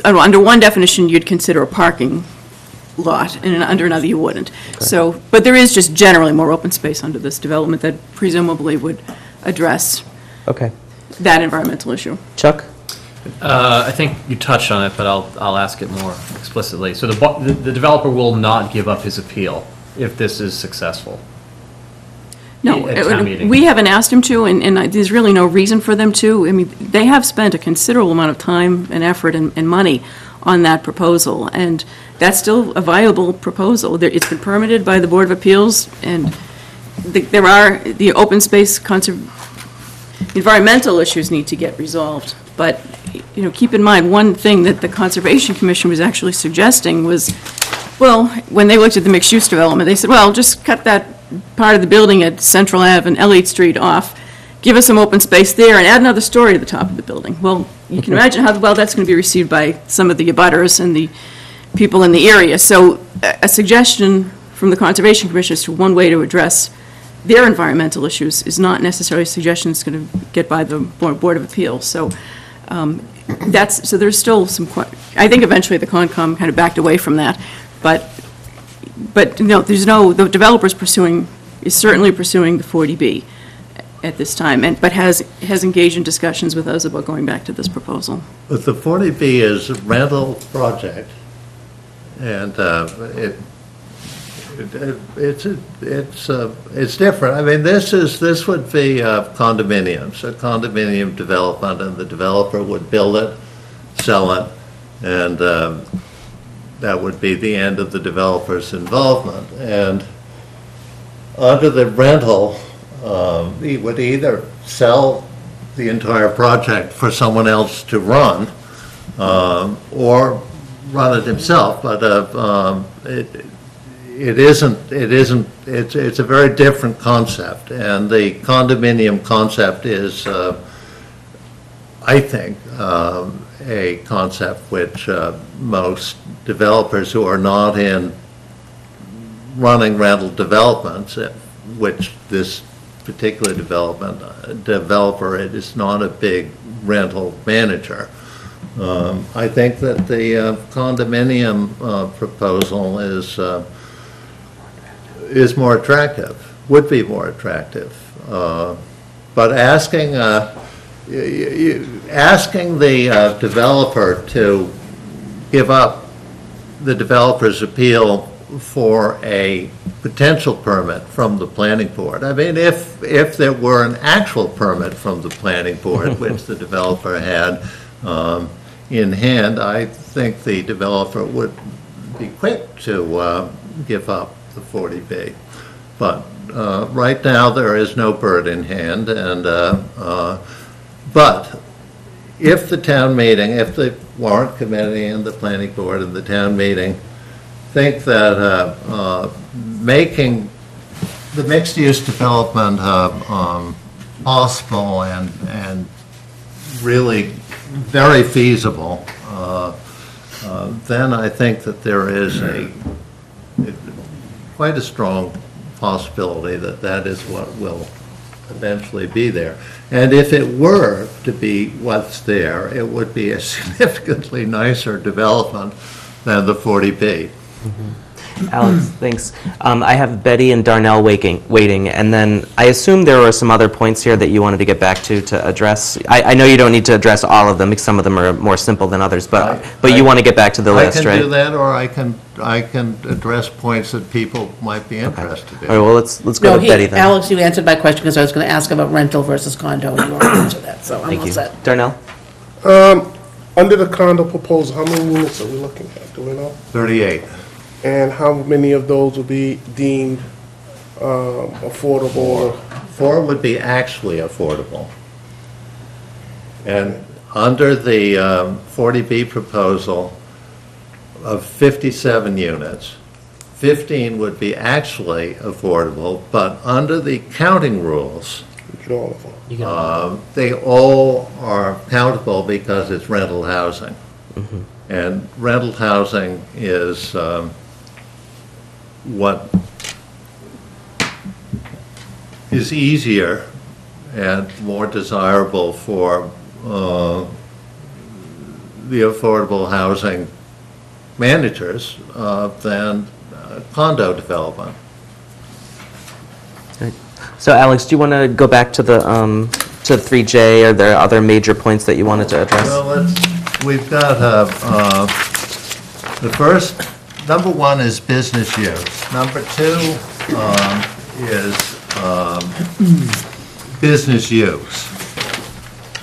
under one definition, you'd consider a parking lot, and under another you wouldn't. Okay. So, but there is just generally more open space under this development that presumably would address that environmental issue. Chuck? I think you touched on it, but I'll ask it more explicitly. So the developer will not give up his appeal if this is successful? No, we haven't asked him to, and there's really no reason for them to. I mean, they have spent a considerable amount of time and effort and money on that proposal, and that's still a viable proposal. It's been permitted by the Board of Appeals, and there are the open space environmental issues need to get resolved. But, keep in mind, one thing that the Conservation Commission was actually suggesting was, well, when they looked at the mixed-use development, they said, well, just cut that part of the building at Central Ave and Elliott Street off, give us some open space there, and add another story to the top of the building. Well, you can imagine how well that's going to be received by some of the abutters and the people in the area. So a suggestion from the Conservation Commission as to one way to address their environmental issues is not necessarily a suggestion that's going to get by the Board of Appeals. So so there's still some, I think eventually the Concom kind of backed away from that, but the developer's is certainly pursuing the 40B at this time, but has engaged in discussions with us about going back to this proposal. But the 40B is a rental project, And it's different. I mean, this would be condominiums, a condominium development, and the developer would build it, sell it, and that would be the end of the developer's involvement. And under the rental, he would either sell the entire project for someone else to run, or run it himself. But it's a very different concept, and the condominium concept is, I think, a concept which most developers who are not in running rental developments, which this particular developer, it is not a big rental manager. I think that the condominium proposal is more attractive, would be more attractive. But asking the developer to give up the developer's appeal for a potential permit from the planning board. I mean, if there were an actual permit from the planning board, which the developer had in hand, I think the developer would be quick to give up the 40B. But right now, there is no bird in hand, and but if the town meeting, if the warrant committee and the planning board and the town meeting think that making the mixed-use development possible and really very feasible, then I think that there is quite a strong possibility that that is what will eventually be there. And if it were to be what's there, it would be a significantly nicer development than the 40B. Alex, thanks. I have Betty and Darnell waiting, and then I assume there were some other points here that you wanted to get back to address. I know you don't need to address all of them, because some of them are more simple than others, but you want to get back to the list, right? I can do that, or I can address points that people might be interested in. All right, well, let's go with Betty then. Alex, you answered my question, because I was going to ask about rental versus condo, and you already answered that, so I'm Thank all you. set. Darnell? Under the condo proposal, how many units are we looking at? Do we know? 38. And how many of those will be deemed affordable? 4 would be actually affordable. And under the 40B proposal of 57 units, 15 would be actually affordable, but under the counting rules, Get all of them. they all are countable because it's rental housing. Mm-hmm. And rental housing is what is easier and more desirable for the affordable housing managers than condo development. So Alex, do you want to go back to the 3J? Are there other major points that you wanted to address? Well, we've got the first, number 1 is business use. Number 2 is business use.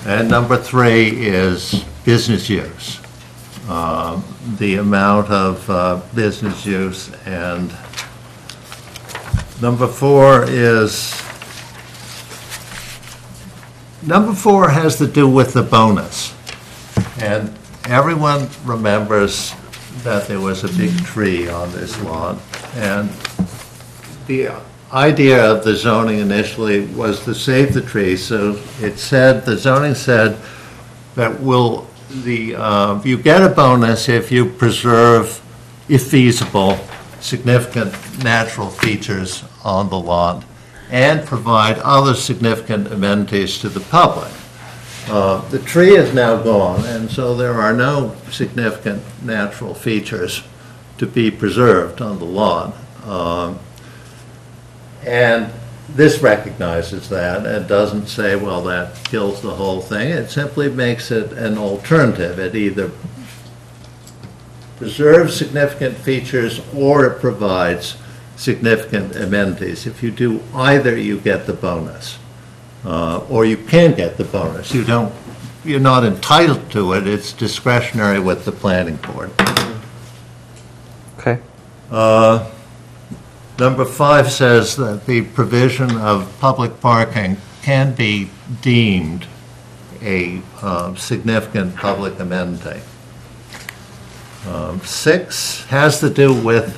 And number 3 is business use. The amount of business use. And number 4 has to do with the bonus. And everyone remembers that there was a big tree on this lawn. And the idea of the zoning initially was to save the tree. So it said, the zoning said that you get a bonus if you preserve, if feasible, significant natural features on the lawn and provide other significant amenities to the public. The tree is now gone, and so there are no significant natural features to be preserved on the lawn. And this recognizes that and doesn't say, well, that kills the whole thing. It simply makes it an alternative. It either preserves significant features or it provides significant amenities. If you do either, you get the bonus. Or you can get the bonus. You're not entitled to it. It's discretionary with the planning board. Okay. Number 5 says that the provision of public parking can be deemed a significant public amenity. 6 has to do with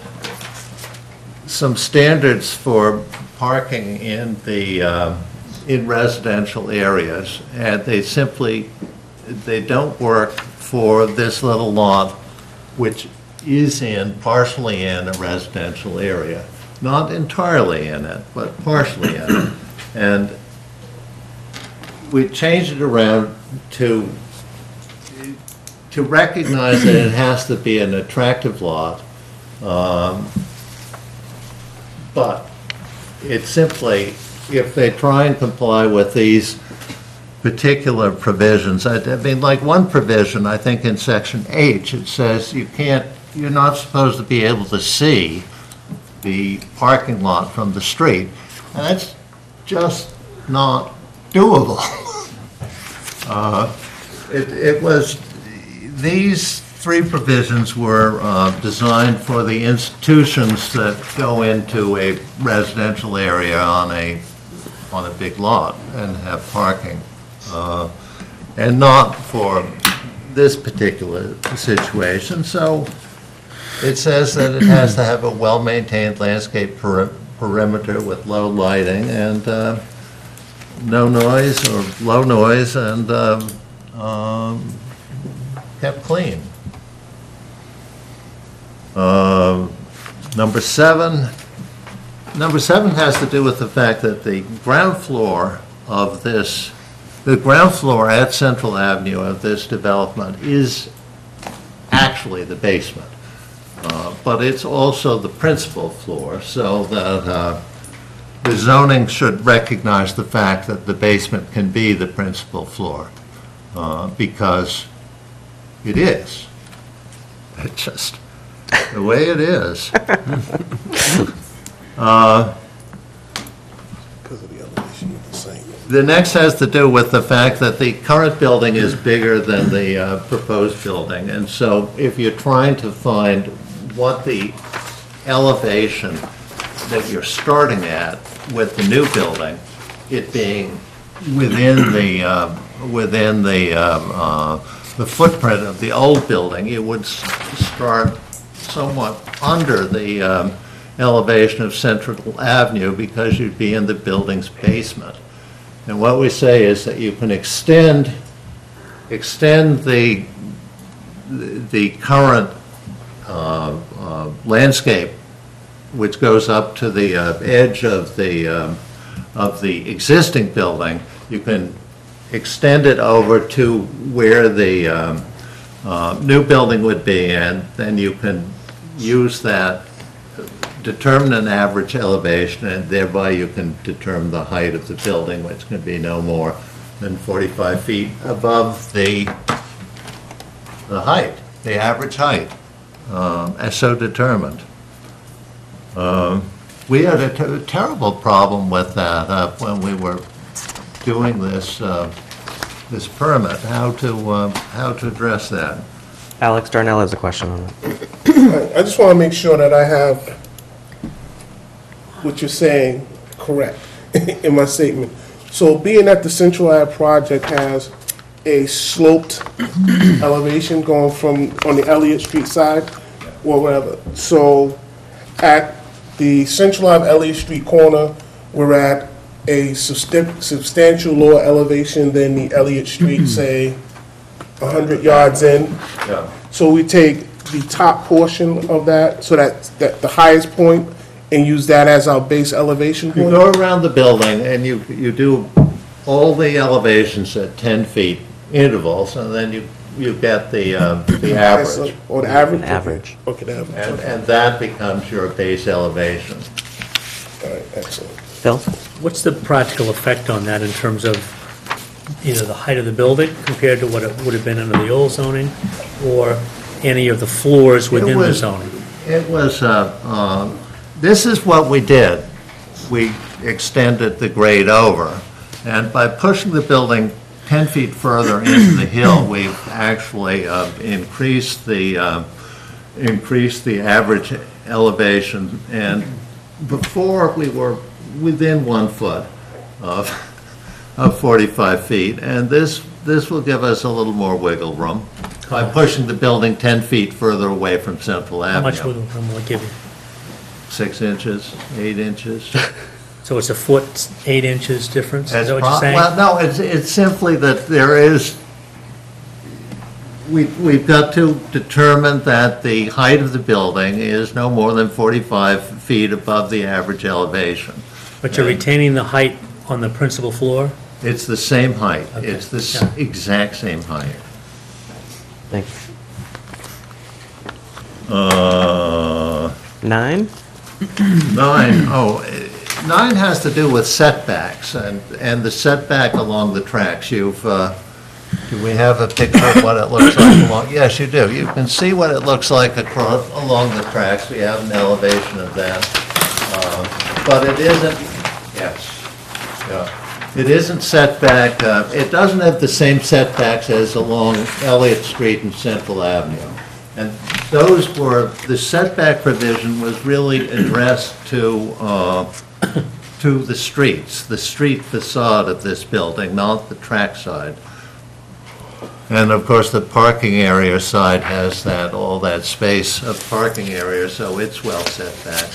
some standards for parking in the in residential areas, and they don't work for this little lot, which is partially in a residential area. Not entirely in it, but partially in it. And we changed it around to recognize that it has to be an attractive lot, but it's simply, if they try and comply with these particular provisions, I mean, like one provision, I think in section H, it says you're not supposed to be able to see the parking lot from the street, and that's just not doable. These 3 provisions were designed for the institutions that go into a residential area on a big lot and have parking, and not for this particular situation. So it says that it has to have a well-maintained landscape perimeter with low lighting and no noise or low noise, and kept clean. Number 7 has to do with the fact that the ground floor at Central Avenue of this development is actually the basement. But it's also the principal floor, so that the zoning should recognize the fact that the basement can be the principal floor, because it is. It's just the way it is. Because of the elevation of the same. The next has to do with the fact that the current building is bigger than the proposed building, and so if you're trying to find what the elevation that you're starting at with the new building, it being within the footprint of the old building, it would start somewhat under the elevation of Central Avenue, because you'd be in the building's basement. And what we say is that you can extend the current landscape, which goes up to the edge of the existing building. You can extend it over to where the new building would be, and then you can use that, determine an average elevation, and thereby you can determine the height of the building, which can be no more than 45 feet above the height, the average height, as so determined. We had a terrible problem with that when we were doing this permit, how to address that. Alex Darnell has a question on that. I just want to make sure that I have what you're saying correct in my statement. So being that the Central Ave project has a sloped elevation going from on the Elliott Street side, or whatever. So at the Central Ave Elliott Street corner, we're at a substantial lower elevation than the Elliott Street, say 100 yards in. Yeah. So we take the top portion of that, so that the highest point, and use that as our base elevation You point? go around the building and you do all the elevations at 10 feet intervals, and then you get the average. Or the average? Average. Okay, the average. And that becomes your base elevation. All right, excellent. Phil? What's the practical effect on that in terms of either the height of the building compared to what it would have been under the old zoning, or any of the floors within the was- zoning? It was, this is what we did. We extended the grade over, and by pushing the building 10 feet further into the hill, we've actually increased the average elevation, and before we were within 1 foot of 45 feet, and this will give us a little more wiggle room by pushing the building 10 feet further away from Central How much Avenue. wiggle room will it give you? 6 inches, 8 inches. So it's a foot, 8 inches difference, is that what you're saying? Well, no, it's simply that there is, we've got to determine that the height of the building is no more than 45 feet above the average elevation. But you're retaining the height on the principal floor? It's the same height. Okay, It's the yeah. exact same height. Thank you. 9? 9 has to do with setbacks and the setback along the tracks. Do we have a picture of what it looks like along? Yes, you do. You can see what it looks like along the tracks. We have an elevation of that. But it isn't, yes, yeah. It isn't setback, it doesn't have the same setbacks as along Elliott Street and Central Avenue. And those were, the setback provision was really addressed to the streets, the street facade of this building, not the track side. And of course, the parking area side has that, all that space of parking area, so it's well set back.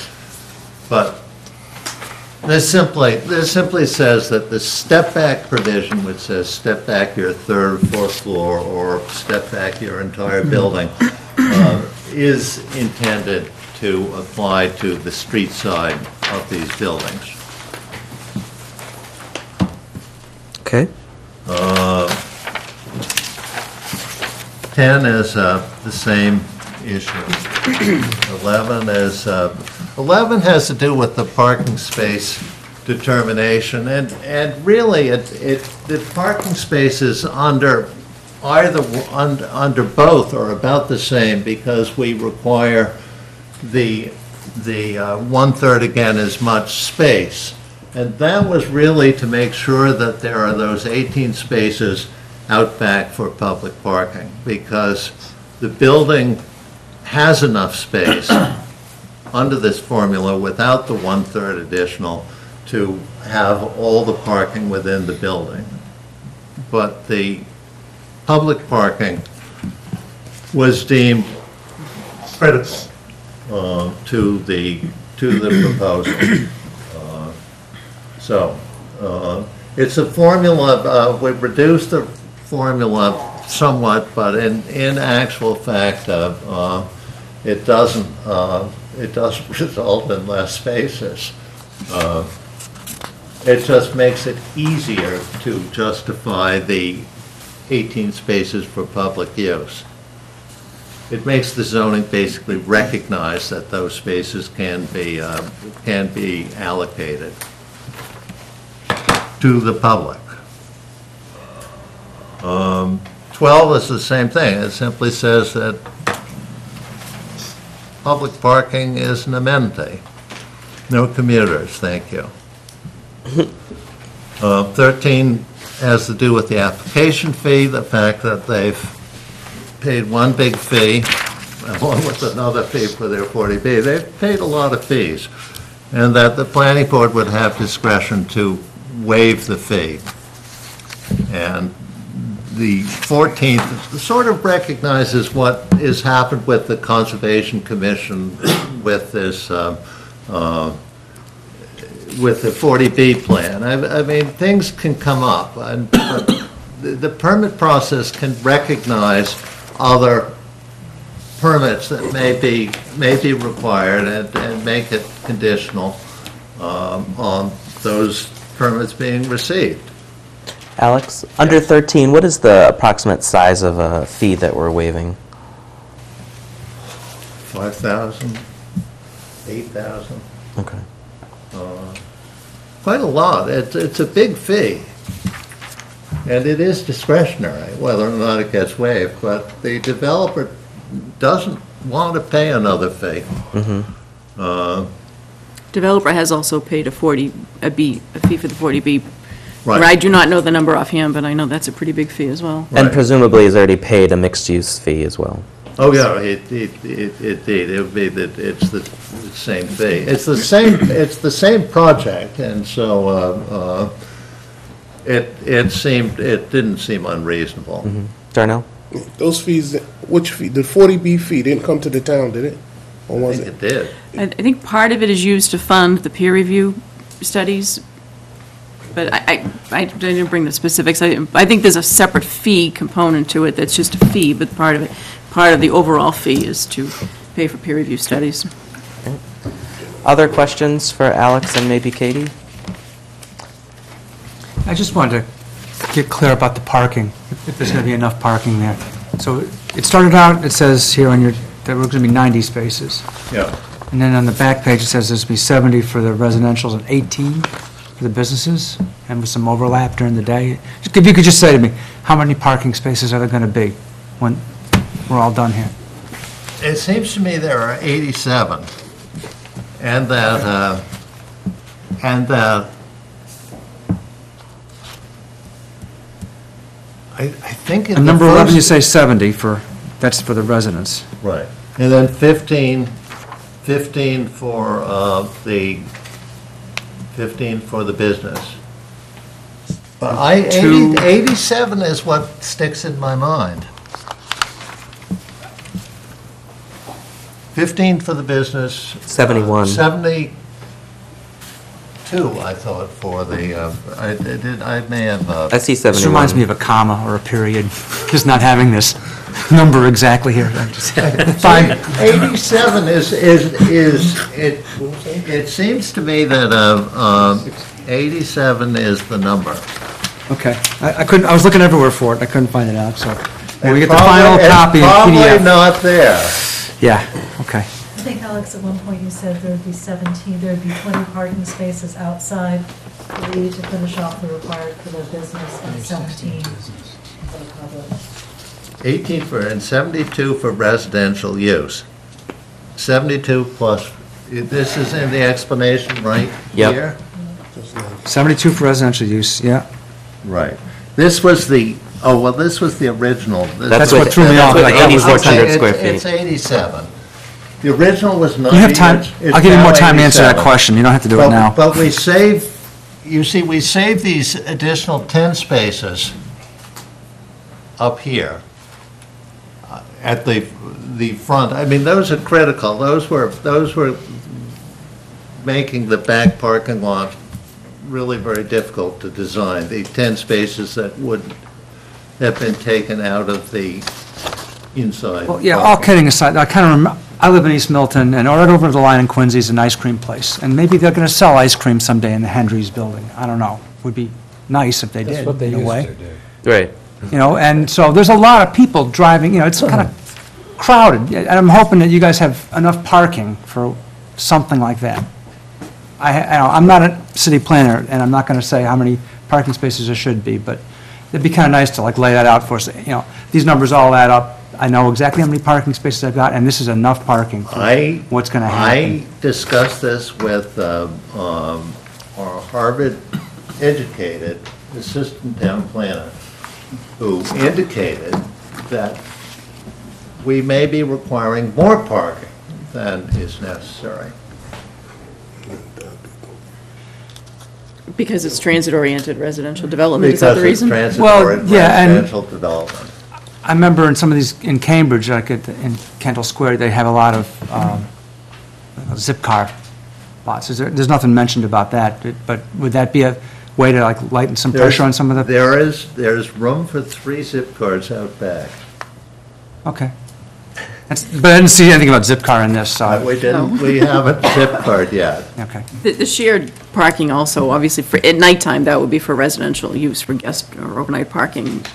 But this simply says that the step back provision, which says step back your third, fourth floor, or step back your entire building, is intended to apply to the street side of these buildings. Okay. 10 is the same issue. 11 has to do with the parking space determination, and really, the parking spaces under both are about the same, because we require the 1/3 again as much space. And that was really to make sure that there are those 18 spaces out back for public parking, because the building has enough space under this formula without the 1/3 additional to have all the parking within the building. But the public parking was deemed critical to the proposal. It's a formula, we've reduced the formula somewhat, but in actual fact, it doesn't result in less spaces. It just makes it easier to justify the 18 spaces for public use. It makes the zoning basically recognize that those spaces can be allocated to the public. 12 is the same thing. It simply says that public parking is an amenity. No commuters, thank you. 13 has to do with the application fee, the fact that they've paid one big fee along with another fee for their 40B. They've paid a lot of fees, and that the planning board would have discretion to waive the fee. And the 14th sort of recognizes what has happened with the Conservation Commission with this, with the 40B plan. I mean, things can come up, and but the permit process can recognize other permits that may be required and make it conditional on those permits being received. Alex, under 13, what is the approximate size of a fee that we're waiving? 5,000, 8,000. Okay. Quite a lot. It's a big fee. And it is discretionary, whether or not it gets waived, but the developer doesn't want to pay another fee. Developer has also paid a fee for the 40B. Right. I do not know the number offhand, but I know that's a pretty big fee as well. And Right. presumably has already paid a mixed-use fee as well. Oh, yeah, it would be that it's the same fee. It's the same project, and so, it didn't seem unreasonable. Darnell? Those fees, which fee? The 40B fee didn't come to the town, did it? Or I was think it? it did. I think part of it is used to fund the peer review studies, but I didn't bring the specifics. I think there's a separate fee component to it that's just a fee, but part of the overall fee is to pay for peer review studies. Other questions for Alex and maybe Katie? I just wanted to get clear about the parking, if there's going to be enough parking there. So it started out, it says here on your, that we're going to be 90 spaces. Yeah. And then on the back page, it says there's going to be 70 for the residentials and 18 for the businesses, and with some overlap during the day. If you could just say to me, how many parking spaces are there going to be when we're all done here? It seems to me there are 87, and that I think in the And number 11, you first- say 70 for, that's for the residents. Right, and then 15 for the business. But 87 is what sticks in my mind. 15 for the business. 71. 72, I thought, for the, I may have, I see This 71. reminds me of a comma or a period, just not having this number exactly here. Fine. 87 it seems to me that 87 is the number. Okay, I couldn't, I was looking everywhere for it, I couldn't find it, Alex, so when we get the It's final probably- copy in It's probably PDF. not there. Yeah, okay. I think, Alex, at one point you said there'd be 17, there'd be 20 parking spaces outside for you to finish off the required for the business, and 17 for the public. 18 for, and 72 for residential use. 72 plus, this is in the explanation right Yep. here? 72 for residential use, yeah. Right. This was the, this was the original. That's what threw me off. With Like, that was 8,600 square feet. It's 87. The original was 90. You have time, it's I'll give you now more time to answer that 87. question, you don't have to do it now. But we save, you see, we save these additional 10 spaces up here at the front. I mean, those are critical. Those were making the back parking lot really very difficult to design. The 10 spaces that would have been taken out of the inside. Well, yeah, all parking. kidding aside, I live in East Milton, and right over the line in Quincy's an ice cream place, and maybe they're going to sell ice cream someday in the Hendry's building, I don't know. Would be nice if they did, in a way. Right. You know, and so there's a lot of people driving, it's kind of crowded, and I'm hoping that you guys have enough parking for something like that. I'm not a city planner, and I'm not going to say how many parking spaces there should be, but it'd be kind of nice to like lay that out for us, these numbers all add up, I know exactly how many parking spaces I've got, and this is enough parking for what's going to happen. I discussed this with our Harvard-educated assistant town planner, who indicated that we may be requiring more parking than is necessary. Because it's transit-oriented residential development, is that the reason? Because it's Well, transit-oriented yeah, and- residential development. I remember in some of these, in Cambridge, like in Kendall Square, they have a lot of zip car lots. There's nothing mentioned about that, but would that be a way to like lighten some pressure on some of the? There's room for 3 zip cars out back. Okay. But I didn't see anything about zip car in this, so, We haven't zip card yet. okay. The shared parking also, obviously, at nighttime, that would be for residential use for guest or overnight parking.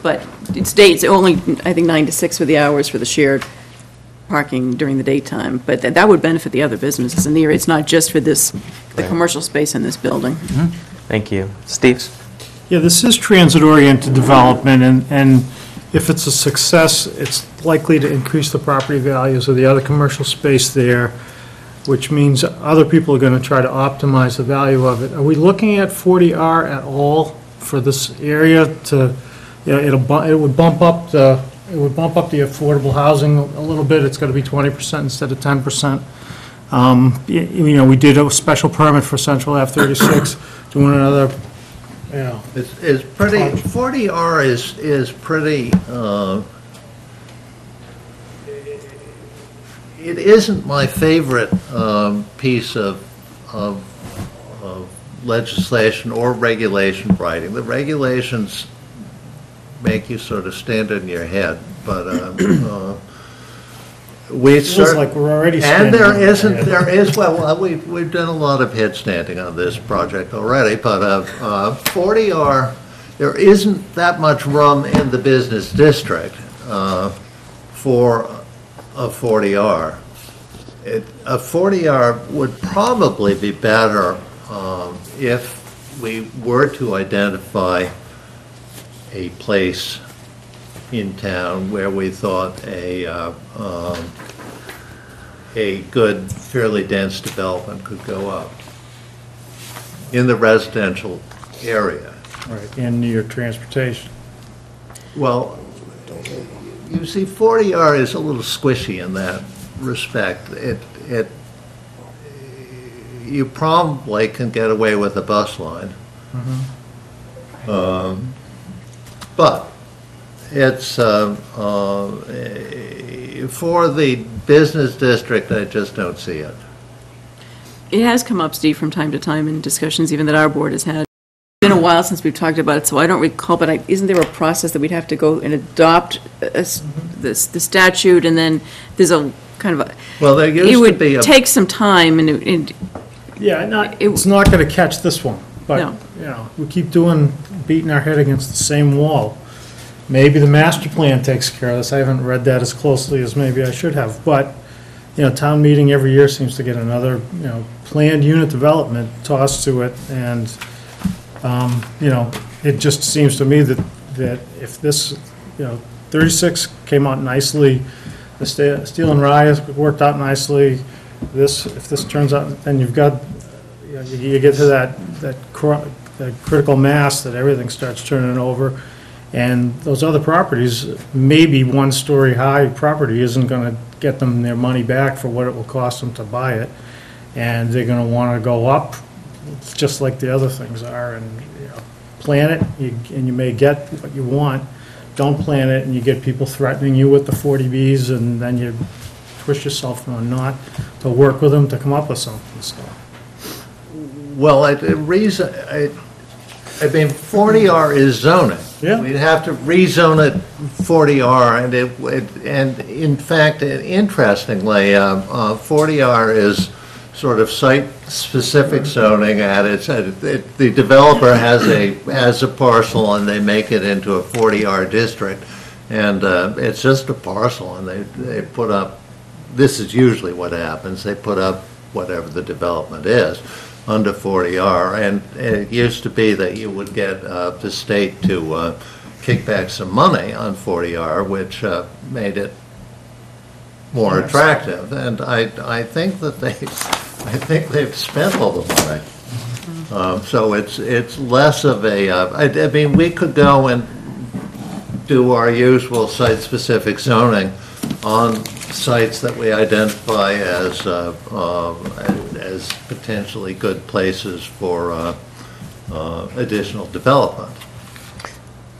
But it states only, I think, 9 to 6 for the hours for the shared parking during the daytime. But that would benefit the other businesses in the area. It's not just for the commercial space in this building. Thank you. Steve? Yeah, this is transit-oriented development, and if it's a success, it's likely to increase the property values of the other commercial space there, which means other people are going to try to optimize the value of it. Are we looking at 40R at all for this area to, it would bump up the affordable housing a little bit. It's got to be 20% instead of 10%. We did a special permit for Central F-36, doing another, It's pretty, 40R is pretty, it isn't my favorite piece of legislation or regulation writing. The regulations make you sort of stand on your head, but we feels like we're already and standing. there is, well, we've done a lot of head standing on this project already, but 40R, there isn't that much room in the business district for a 40R. A 40R would probably be better if we were to identify a place in town where we thought a good, fairly dense development could go up in the residential area. Right, in your transportation. Well, you see, 40R is a little squishy in that respect. You probably can get away with a bus line. But it's, for the business district, I just don't see it. It has come up, Steve, from time to time in discussions even that our board has had. It's been a while since we've talked about it, so I don't recall, but isn't there a process that we'd have to go and adopt the statute, and then there's a kind of a... Well, there used to be It would take some time, and Yeah, it's not going to catch this one, but, No. we keep beating our head against the same wall. Maybe the master plan takes care of this. I haven't read that as closely as maybe I should have, but, town meeting every year seems to get another, planned unit development tossed to it, and, it just seems to me that if this, 36 came out nicely, the steel and rye worked out nicely, if this turns out, then you've got, you get to that critical mass that everything starts turning over, and those other properties, maybe one-story high property isn't going to get them their money back for what it will cost them to buy it, and they're going to want to go up, just like the other things are, and plan it, and you may get what you want. Don't plan it, and you get people threatening you with the 40Bs, and then you twist yourself from a knot to work with them to come up with something. So. Well, I mean, 40R is zoning. Yeah. We'd have to rezone it 40R, and in fact, interestingly, 40R is sort of site-specific zoning at its, the developer has a parcel and they make it into a 40R district, and it's just a parcel, and they put up, this is usually what happens, they put up whatever the development is under 40R, and it used to be that you would get the state to kick back some money on 40R, which made it more attractive, and I think that they've spent all the money. So it's less of a, I mean, we could go and do our usual site-specific zoning on sites that we identify as potentially good places for additional development.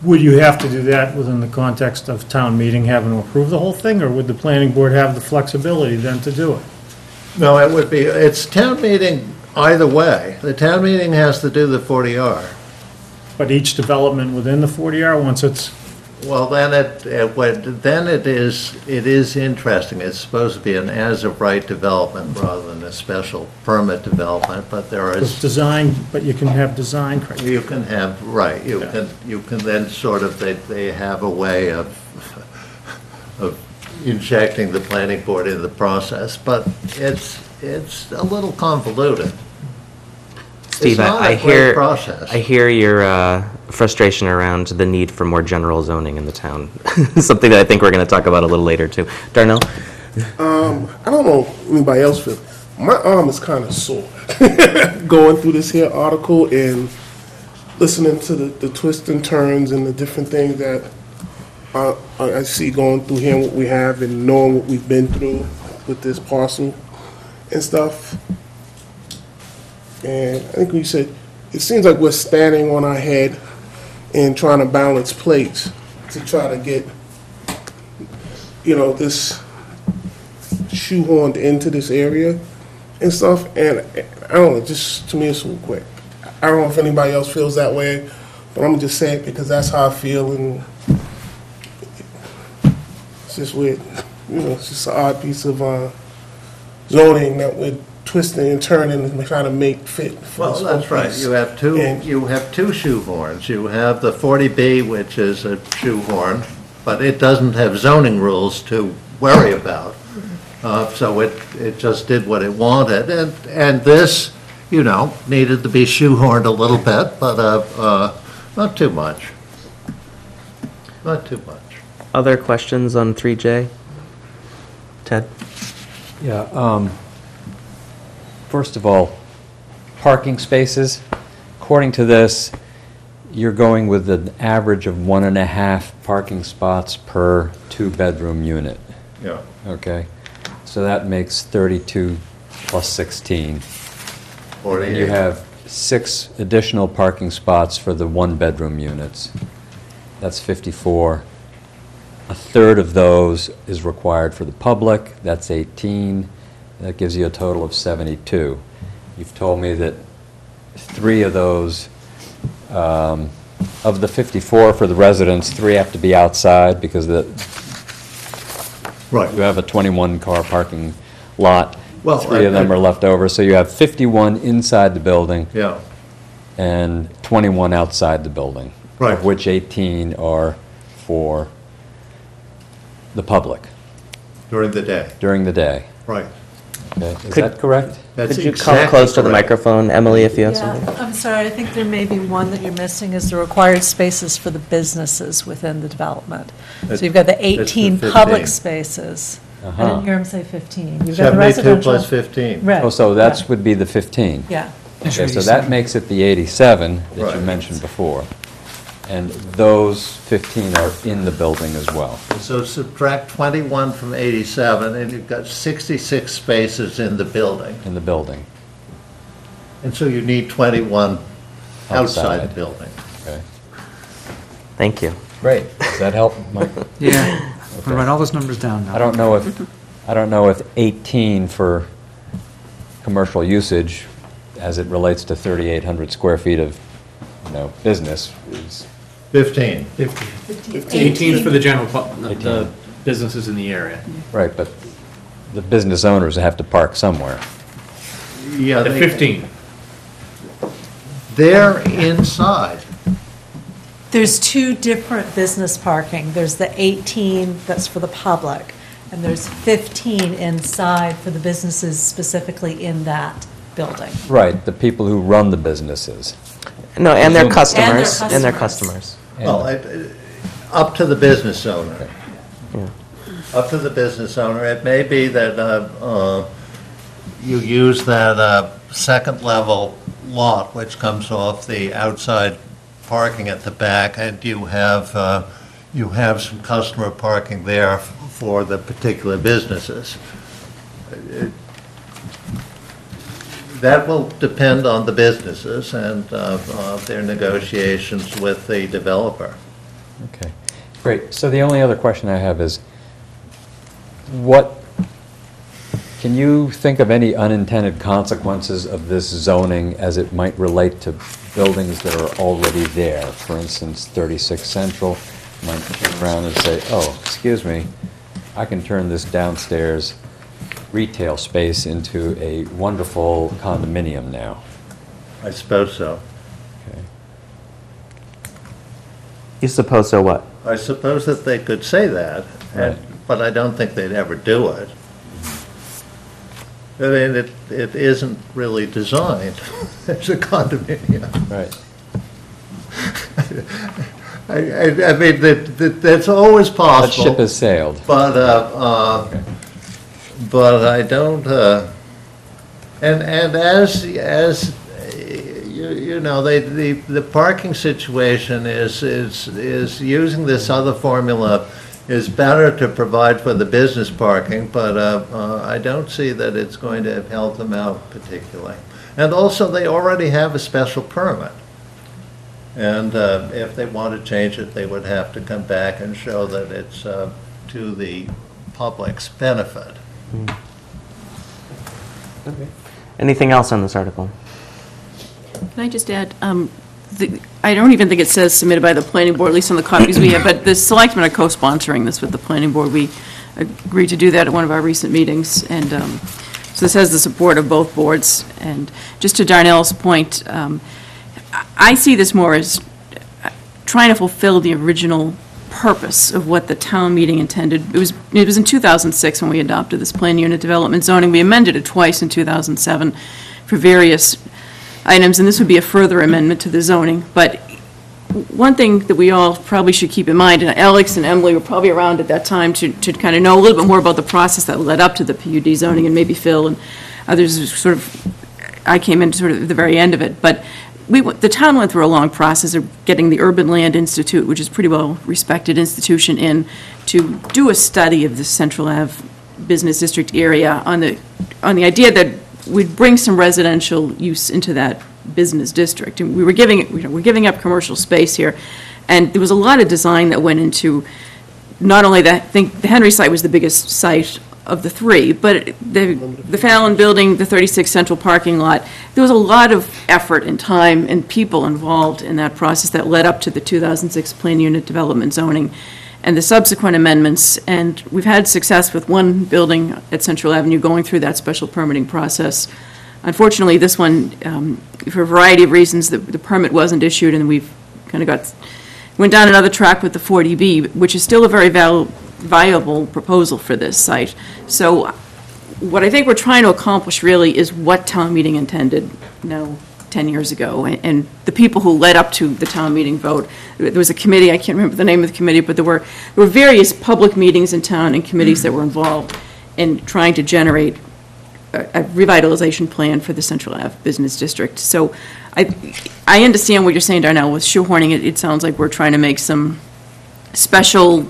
Would you have to do that within the context of town meeting having to approve the whole thing, or would the planning board have the flexibility then to do it? No, it would be, it's town meeting either way. The town meeting has to do the 40R. But each development within the 40R, once it's, Well, then it is interesting. It's supposed to be an as-of-right development rather than a special permit development, but there it's is, designed, but you can have design criteria. you can have, right, you can then sort of, they have a way of injecting the planning board into the process, but it's a little convoluted. Steve, It's not I a great hear process. I hear your frustration around the need for more general zoning in the town. Something that I think we're going to talk about a little later, too. Darnell? I don't know if anybody else feels. My arm is kind of sore going through this here article and listening to the twists and turns and the different things that I see going through here, what we have, and knowing what we've been through with this parcel and stuff. And I think we said, it seems like we're standing on our head and trying to balance plates to try to get, this shoehorned into this area and stuff. And I don't know, just to me it's so quick. I don't know if anybody else feels that way, but I'm just saying it because that's how I feel, and it's just weird. It's just an odd piece of zoning that we're twisting and turning and trying to make fit. Well, that's right. You have two shoehorns. You have the 40B, which is a shoehorn, but it doesn't have zoning rules to worry about. So it just did what it wanted, and this, needed to be shoehorned a little bit, but not too much. Not too much. Other questions on 3J? Ted? Yeah, first of all, parking spaces. According to this, you're going with an average of 1.5 parking spots per 2-bedroom unit. Yeah. Okay, so that makes 32 plus 16. 48. And you have 6 additional parking spots for the 1-bedroom units. That's 54. A third of those is required for the public. That's 18. That gives you a total of 72. You've told me that 3 of those, of the 54 for the residents, 3 have to be outside because Right. you have a 21-car parking lot. Well, 3 of them are left over, so you have 51 inside the building. Yeah. And 21 outside the building. Right. Of which 18 are for the public During the day. during the day. Right. Okay, is that correct? That's Could you come exactly close to the correct. microphone, Emily, if you have something? Yeah, I'm sorry, I think there may be one that you're missing, is the required spaces for the businesses within the development. So you've got the 18 15. public spaces. I Uh-huh. didn't hear him say 15. You've got the 72 residential. plus 15. Right. Oh, so that yeah, would be the 15. Yeah. Okay, so that makes it the 87 that you Right. mentioned before. And those 15 are in the building as well. So subtract 21 from 87, and you've got 66 spaces in the building. In the building, And so you need 21 outside Outside. the building. okay? Thank you. Great. Does that help, Mike? Yeah, I'm gonna write all those numbers down now. I don't know if 18 for commercial usage, as it relates to 3,800 square feet of, business, is 15. 18 is for the general, the businesses in the area. right, but the business owners have to park somewhere. Yeah, The 15. They're inside. There's 2 different business parking. There's the 18 that's for the public, and there's 15 inside for the businesses specifically in that building. Right, the people who run the businesses. No, and their And their customers. And their customers. customers. Well, up to the business owner. Up to the business owner. It may be that you use that second-level lot, which comes off the outside parking at the back, and you have some customer parking there for the particular businesses. That will depend on the businesses and their negotiations with the developer. Okay, great. So the only other question I have is, can you think of any unintended consequences of this zoning as it might relate to buildings that are already there? For instance, 36 Central might turn around and say, oh, excuse me, I can turn this downstairs retail space into a wonderful condominium now. I suppose so. Okay. You suppose so what? I suppose that they could say that, Right. but I don't think they'd ever do it. I mean, it isn't really designed as a condominium. Right. I mean, that's always That possible. ship has sailed. But I don't, and as you know, the parking situation is using this other formula is better to provide for the business parking, but I don't see that it's going to have helped them out particularly. And also, they already have a special permit. And if they want to change it, they would have to come back and show that it's to the public's benefit. Anything else on this article? Can I just add, I don't even think it says submitted by the planning board, at least on the copies we have, but the selectmen are co-sponsoring this with the planning board. We agreed to do that at one of our recent meetings, and so this has the support of both boards. And just to Darnell's point, I see this more as trying to fulfill the original purpose of what the town meeting intended. It was in 2006 when we adopted this plan unit development zoning. We amended it twice in 2007 for various items, and this would be a further amendment to the zoning. But one thing that we all probably should keep in mind, and Alex and Emily were probably around at that time to kind of know a little bit more about the process that led up to the PUD zoning, and maybe Phil and others sort of, I came in sort of at the very end of it. But the town went through a long process of getting the Urban Land Institute, which is a pretty well-respected institution, in to do a study of the Central Ave Business District area on the idea that we'd bring some residential use into that business district. And we're giving up commercial space here. And there was a lot of design that went into not only that. I think the Henry site was the biggest site of the three, but the Fallon building, the 36 Central parking lot, there was a lot of effort and time and people involved in that process that led up to the 2006 plan unit development zoning and the subsequent amendments. And we've had success with one building at Central Avenue going through that special permitting process. Unfortunately, this one, for a variety of reasons, the permit wasn't issued, and we've kind of went down another track with the 40B, which is still a very viable proposal for this site. So what I think we're trying to accomplish really is what town meeting intended, 10 years ago, and the people who led up to the town meeting vote. There was a committee, I can't remember the name of the committee, but there were various public meetings in town and committees that were involved in trying to generate a revitalization plan for the Central Ave Business District. So I understand what you're saying, Darnell, with shoehorning it. It sounds like we're trying to make some special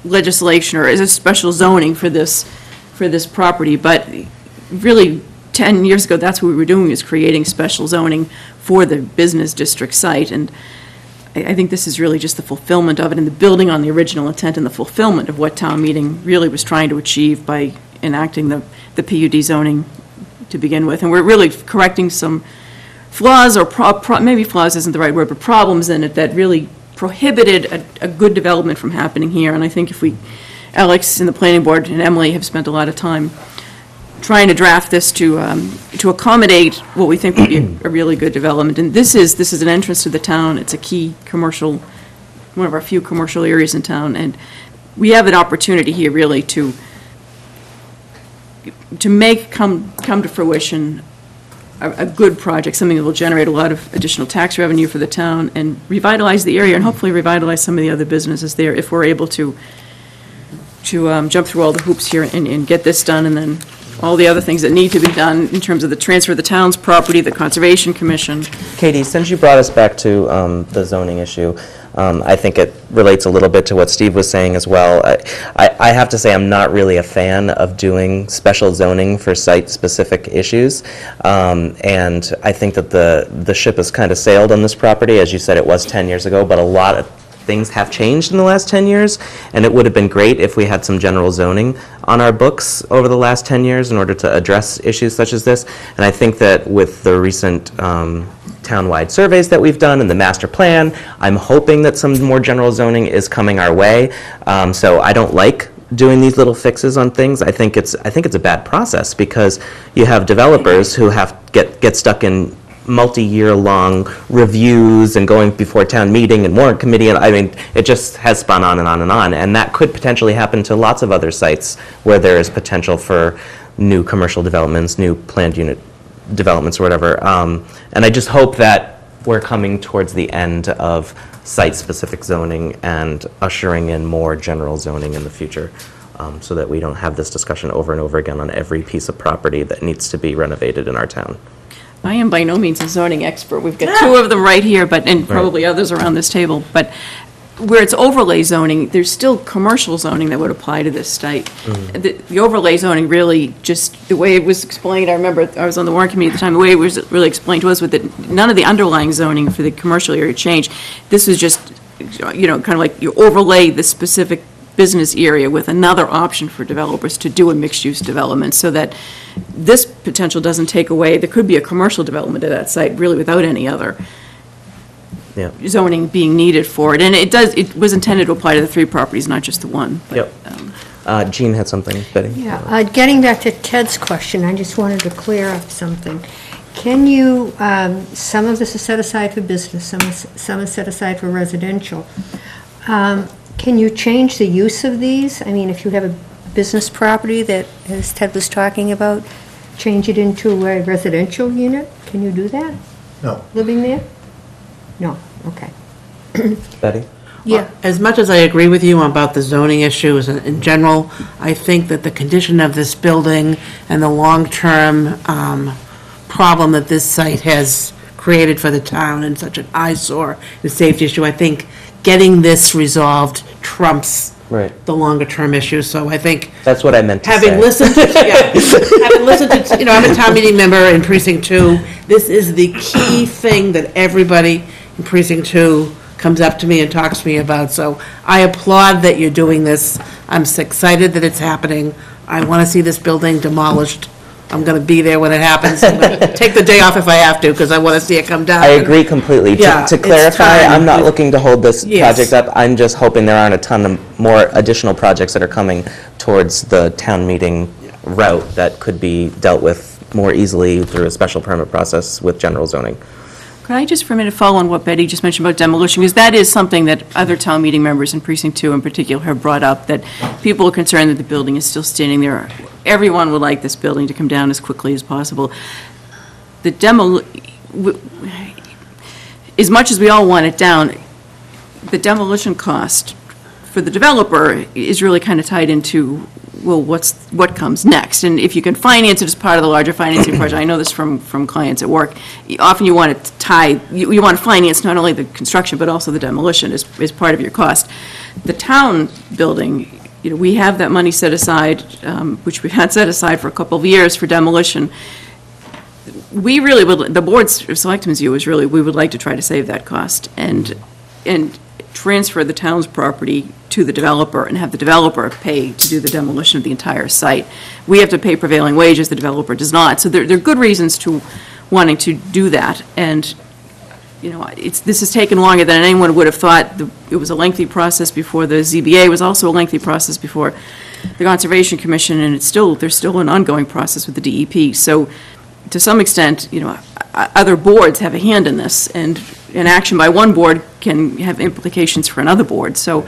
legislation or is a special zoning for this property, but really 10 years ago that's what we were doing, is creating special zoning for the business district site. And I think this is really just the fulfillment of it and the building on the original intent and the fulfillment of what town meeting really was trying to achieve by enacting the PUD zoning to begin with. And we're really correcting some flaws, or maybe flaws isn't the right word, but problems in it that really prohibited a good development from happening here. And I think if Alex and the planning board and Emily have spent a lot of time trying to draft this to accommodate what we think would be a really good development. And this is an entrance to the town. It's a key commercial, one of our few commercial areas in town. And we have an opportunity here really to make come to fruition a good project, something that will generate a lot of additional tax revenue for the town and revitalize the area and hopefully revitalize some of the other businesses there if we're able to jump through all the hoops here and get this done, and then all the other things that need to be done in terms of the transfer of the town's property, the Conservation Commission. Katie, since you brought us back to the zoning issue, I think it relates a little bit to what Steve was saying as well. I have to say I'm not really a fan of doing special zoning for site-specific issues, and I think that the ship has kind of sailed on this property. As you said, it was 10 years ago, but a lot of things have changed in the last 10 years, and it would have been great if we had some general zoning on our books over the last 10 years in order to address issues such as this. And I think that with the recent townwide surveys that we've done and the master plan, I'm hoping that some more general zoning is coming our way. So I don't like doing these little fixes on things. I think it's a bad process because you have developers who get stuck in multi-year long reviews and going before town meeting and warrant committee, and I mean, it just has spun on and on and on, and that could potentially happen to lots of other sites where there is potential for new commercial developments, new planned unit developments or whatever, and I just hope that we're coming towards the end of site-specific zoning and ushering in more general zoning in the future, so that we don't have this discussion over and over again on every piece of property that needs to be renovated in our town. I am by no means a zoning expert. We've got two of them right here, and probably others around this table. But where it's overlay zoning, there's still commercial zoning that would apply to this site. The overlay zoning really just, the way it was explained, I remember I was on the warrant committee at the time, the way it was really explained to us was that none of the underlying zoning for the commercial area changed. This was just, kind of like you overlay the specific business area with another option for developers to do a mixed-use development, so that this potential doesn't take away, there could be a commercial development at that site really without any other zoning being needed for it. And it was intended to apply to the 3 properties, not just the one. But, Jean had something, Betty? Yeah, getting back to Ted's question, I just wanted to clear up something. Can you, some of this is set aside for business, some is set aside for residential. Can you change the use of these? I mean, if you have a business property that, as Ted was talking about, change it into a residential unit? Can you do that? No. Living there? No, okay. Betty? Yeah. As much as I agree with you about the zoning issues in general, I think that the condition of this building and the long-term problem that this site has created for the town and such an eyesore and safety issue, I think getting this resolved trumps the longer-term issue. So I think that's what I meant to having say. listened to, having listened to, I'm a town meeting member in Precinct 2. This is the key thing that everybody in Precinct 2 comes up to me and talks to me about. So I applaud that you're doing this. I'm so excited that it's happening. I want to see this building demolished. I'm going to be there when it happens. I'm going to take the day off if I have to, because I want to see it come down. I agree completely. Yeah, to it's clarify, time. I'm not looking to hold this Yes. project up. I'm just hoping there aren't a ton of more additional projects that are coming towards the town meeting route that could be dealt with more easily through a special permit process with general zoning. Could I just for a minute follow on what Betty just mentioned about demolition? Because that is something that other town meeting members in Precinct 2 in particular have brought up, that people are concerned that the building is still standing there. Everyone would like this building to come down as quickly as possible. As much as we all want it down, the demolition cost for the developer is really kind of tied into, well, what comes next? And if you can finance it as part of the larger financing project, I know this from clients at work, often you want to tie, you want to finance not only the construction, but also the demolition as part of your cost. The town building, we have that money set aside, which we've had set aside for a couple of years for demolition. We really would, the board's selectmen's view is really, we would like to try to save that cost and transfer the town's property to the developer and have the developer pay to do the demolition of the entire site. We have to pay prevailing wages, the developer does not. So there are good reasons to wanting to do that. And, this has taken longer than anyone would have thought. It was a lengthy process before the ZBA. It was also a lengthy process before the Conservation Commission, and there's still an ongoing process with the DEP. So to some extent, other boards have a hand in this, and an action by one board can have implications for another board. So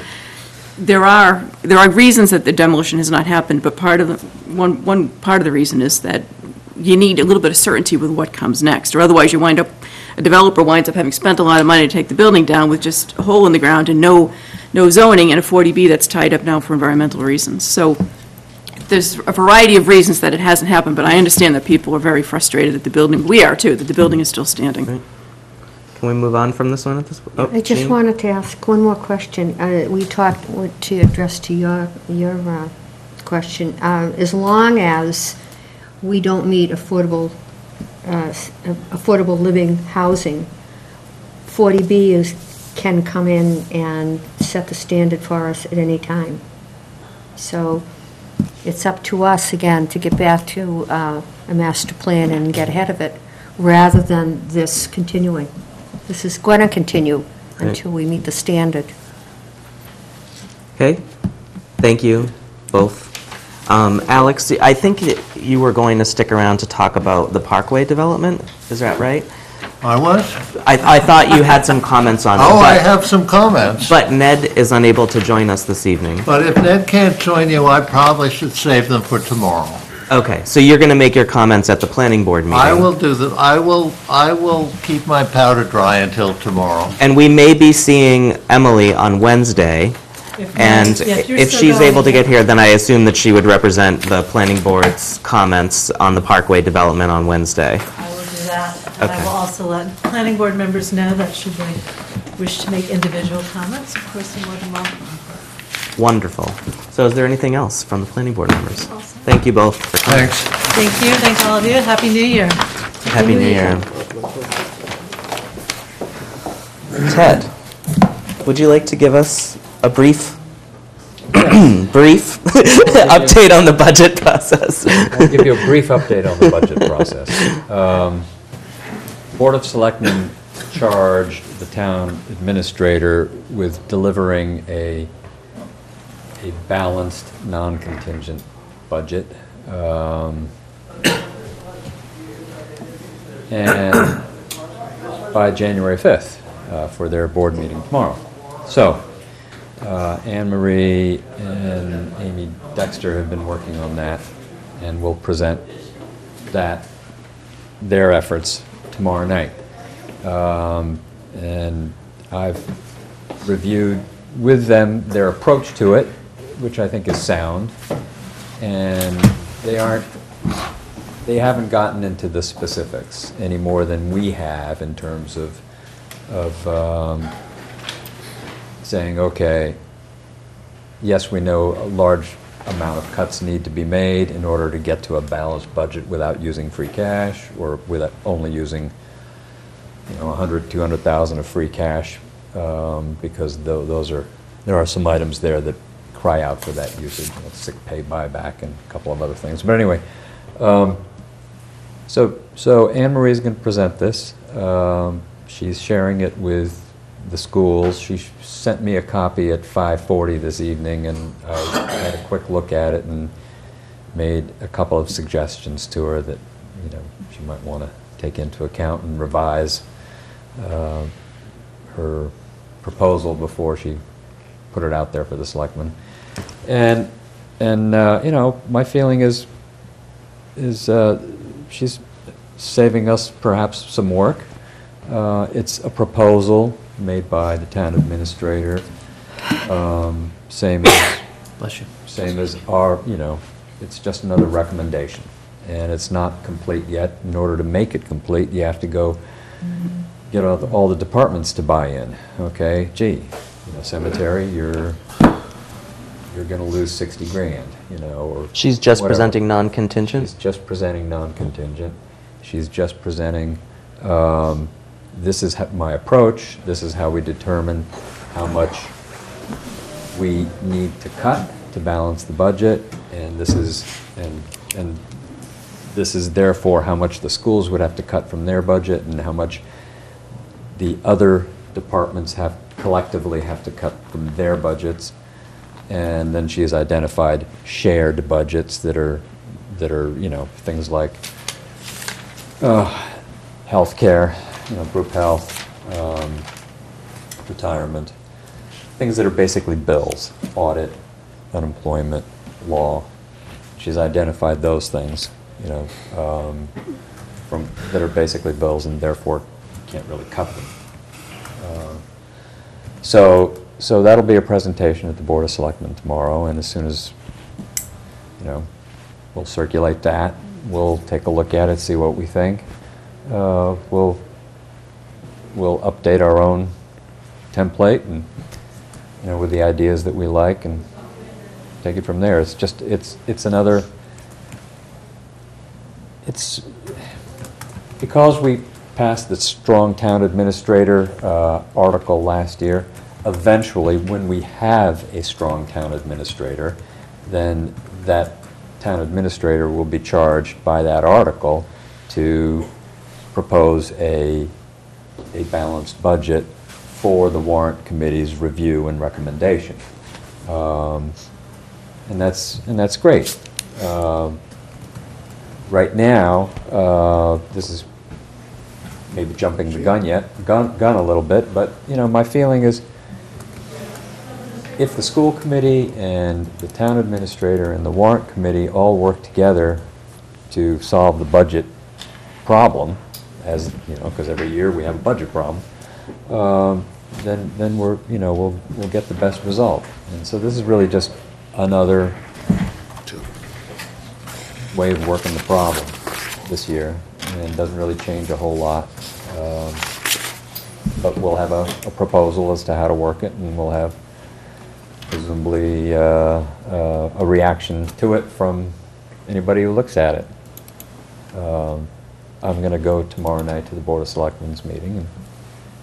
there are reasons that the demolition has not happened, but one part of the reason is that you need a little bit of certainty with what comes next, or otherwise a developer winds up having spent a lot of money to take the building down with just a hole in the ground and no zoning and a 40B that's tied up now for environmental reasons. So there's a variety of reasons that it hasn't happened, but I understand that people are very frustrated at the building. We are too, that the building is still standing. Right. Can we move on from this one at this point? I just wanted to ask one more question. We talked to address to your question. As long as we don't meet affordable living housing, 40B can come in and set the standard for us at any time. So it's up to us, again, to get back to a master plan and get ahead of it, rather than this continuing. This is going to continue until we meet the standard. Okay, thank you both. Alex, I think you were going to stick around to talk about the Parkway development, is that right? I was? I thought you had some comments on it. Oh, I have some comments. But Ned is unable to join us this evening. But if Ned can't join you, I probably should save them for tomorrow. Okay, so you're going to make your comments at the planning board meeting? I will do that, I will keep my powder dry until tomorrow. And we may be seeing Emily on Wednesday. And if she's able to get here, then I assume that she would represent the planning board's comments on the Parkway development on Wednesday. I will do that. And I Okay. will also let planning board members know that should they wish to make individual comments, of course, they're more than welcome. Wonderful. So is there anything else from the planning board members? Thank you both for coming. Thanks. Thank you, thank all of you, Happy New Year. Happy New Year. Ted, would you like to give us a brief update on the budget process? I'll give you a brief update on the budget process. Board of Selectmen charged the town administrator with delivering a balanced, non-contingent budget. And by January 5th, for their board meeting tomorrow. So, Anne Marie and Amy Dexter have been working on that, and will present their efforts tomorrow night. And I've reviewed with them their approach to it, which I think is sound, and they haven't gotten into the specifics any more than we have in terms of saying, okay, yes, we know a large amount of cuts need to be made in order to get to a balanced budget without using free cash, or without only using, 100, 200,000 of free cash, because there are some items there that cry out for that usage, sick pay buyback and a couple of other things. But anyway, so Anne Marie is going to present this. She's sharing it with the schools. She sent me a copy at 5:40 this evening, and I had a quick look at it and made a couple of suggestions to her that she might want to take into account and revise her proposal before she put it out there for the selectmen. And my feeling is she's saving us perhaps some work. It's a proposal made by the town administrator, same as Bless you. Same as our, it's just another recommendation, and it's not complete yet. In order to make it complete, you have to go get all the departments to buy in. Okay, gee, cemetery, you're going to lose 60 grand, or She's just whatever. presenting non-contingent? She's just presenting non-contingent. She's just presenting, this is my approach, this is how we determine how much we need to cut to balance the budget, and this is therefore how much the schools would have to cut from their budget, and how much the other departments collectively have to cut from their budgets. And then she has identified shared budgets that are things like healthcare, group health, retirement, things that are basically bills, audit, unemployment, law. She's identified those things, that are basically bills, and therefore you can't really cut them. So that'll be a presentation at the Board of Selectmen tomorrow, and as soon as, we'll circulate that, we'll take a look at it, see what we think. We'll update our own template, and, with the ideas that we like, and take it from there. It's another, because we passed the strong town administrator article last year. Eventually, when we have a strong town administrator, then that town administrator will be charged by that article to propose a balanced budget for the warrant committee's review and recommendation. And that's great. Right now, this is maybe jumping the gun a little bit, but my feeling is, if the school committee and the town administrator and the warrant committee all work together to solve the budget problem, as, you know, because every year we have a budget problem, then we're, you know, we'll get the best result. And so this is really just another way of working the problem this year, and doesn't really change a whole lot. But we'll have a proposal as to how to work it, and we'll have presumably a reaction to it from anybody who looks at it. I'm going to go tomorrow night to the Board of Selectmen's meeting and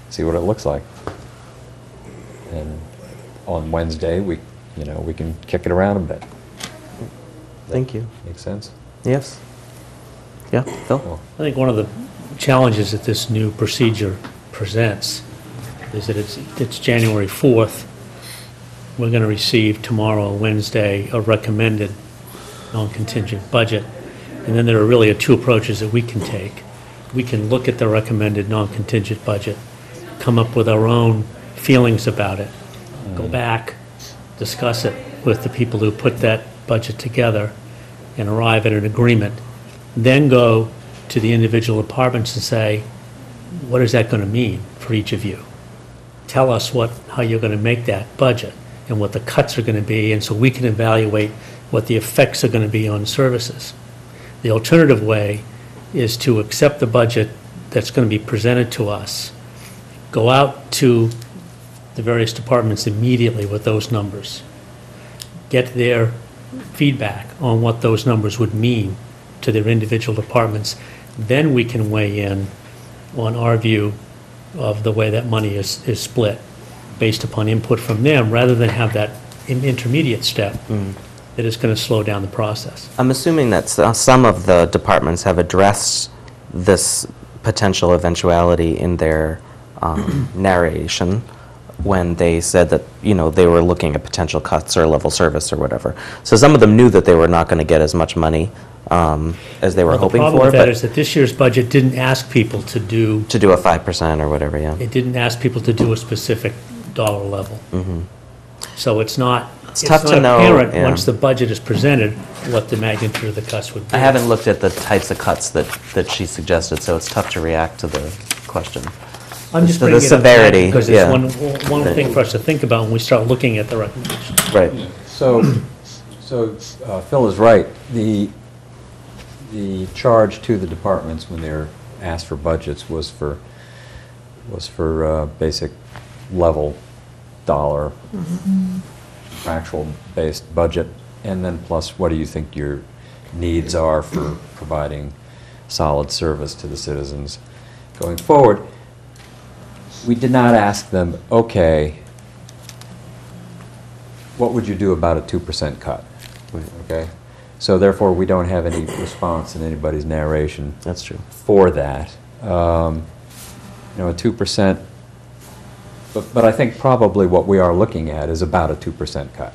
see what it looks like. And on Wednesday, we can kick it around a bit. Thank you. Make sense? Yes. Yeah, Phil? I think one of the challenges that this new procedure presents is that it's January 4th. We're going to receive tomorrow, Wednesday, a recommended non-contingent budget. And then there are really two approaches that we can take. We can look at the recommended non-contingent budget, come up with our own feelings about it, go back, discuss it with the people who put that budget together, and arrive at an agreement. Then go to the individual departments and say, what is that going to mean for each of you? Tell us how you're going to make that budget and what the cuts are going to be, and so we can evaluate what the effects are going to be on services. The alternative way is to accept the budget that's going to be presented to us, go out to the various departments immediately with those numbers, get their feedback on what those numbers would mean to their individual departments. Then we can weigh in on our view of the way that money is split based upon input from them, rather than have that intermediate step that is going to slow down the process. I'm assuming that some of the departments have addressed this potential eventuality in their narration when they said that, you know, they were looking at potential cuts or level service or whatever. So some of them knew that they were not going to get as much money as they were hoping for. The problem with that is that this year's budget didn't ask people to do a 5% or whatever, yeah. It didn't ask people to do a specific dollar level. So it's not tough to know, apparent yeah. once the budget is presented what the magnitude of the cuts would be. I haven't looked at the types of cuts that she suggested, so it's tough to react to the question. I'm just the bringing it up severity, because yeah. it's one thing for us to think about when we start looking at the recommendations. Right. So Phil is right. The charge to the departments when they're asked for budgets was for basic level dollar actual based budget, and then plus what do you think your needs are for providing solid service to the citizens going forward. We did not ask them, okay, what would you do about a 2% cut? Okay, so therefore we don't have any response in anybody's narration. That's true. For that, you know, a 2%. But I think probably what we are looking at is about a 2% cut,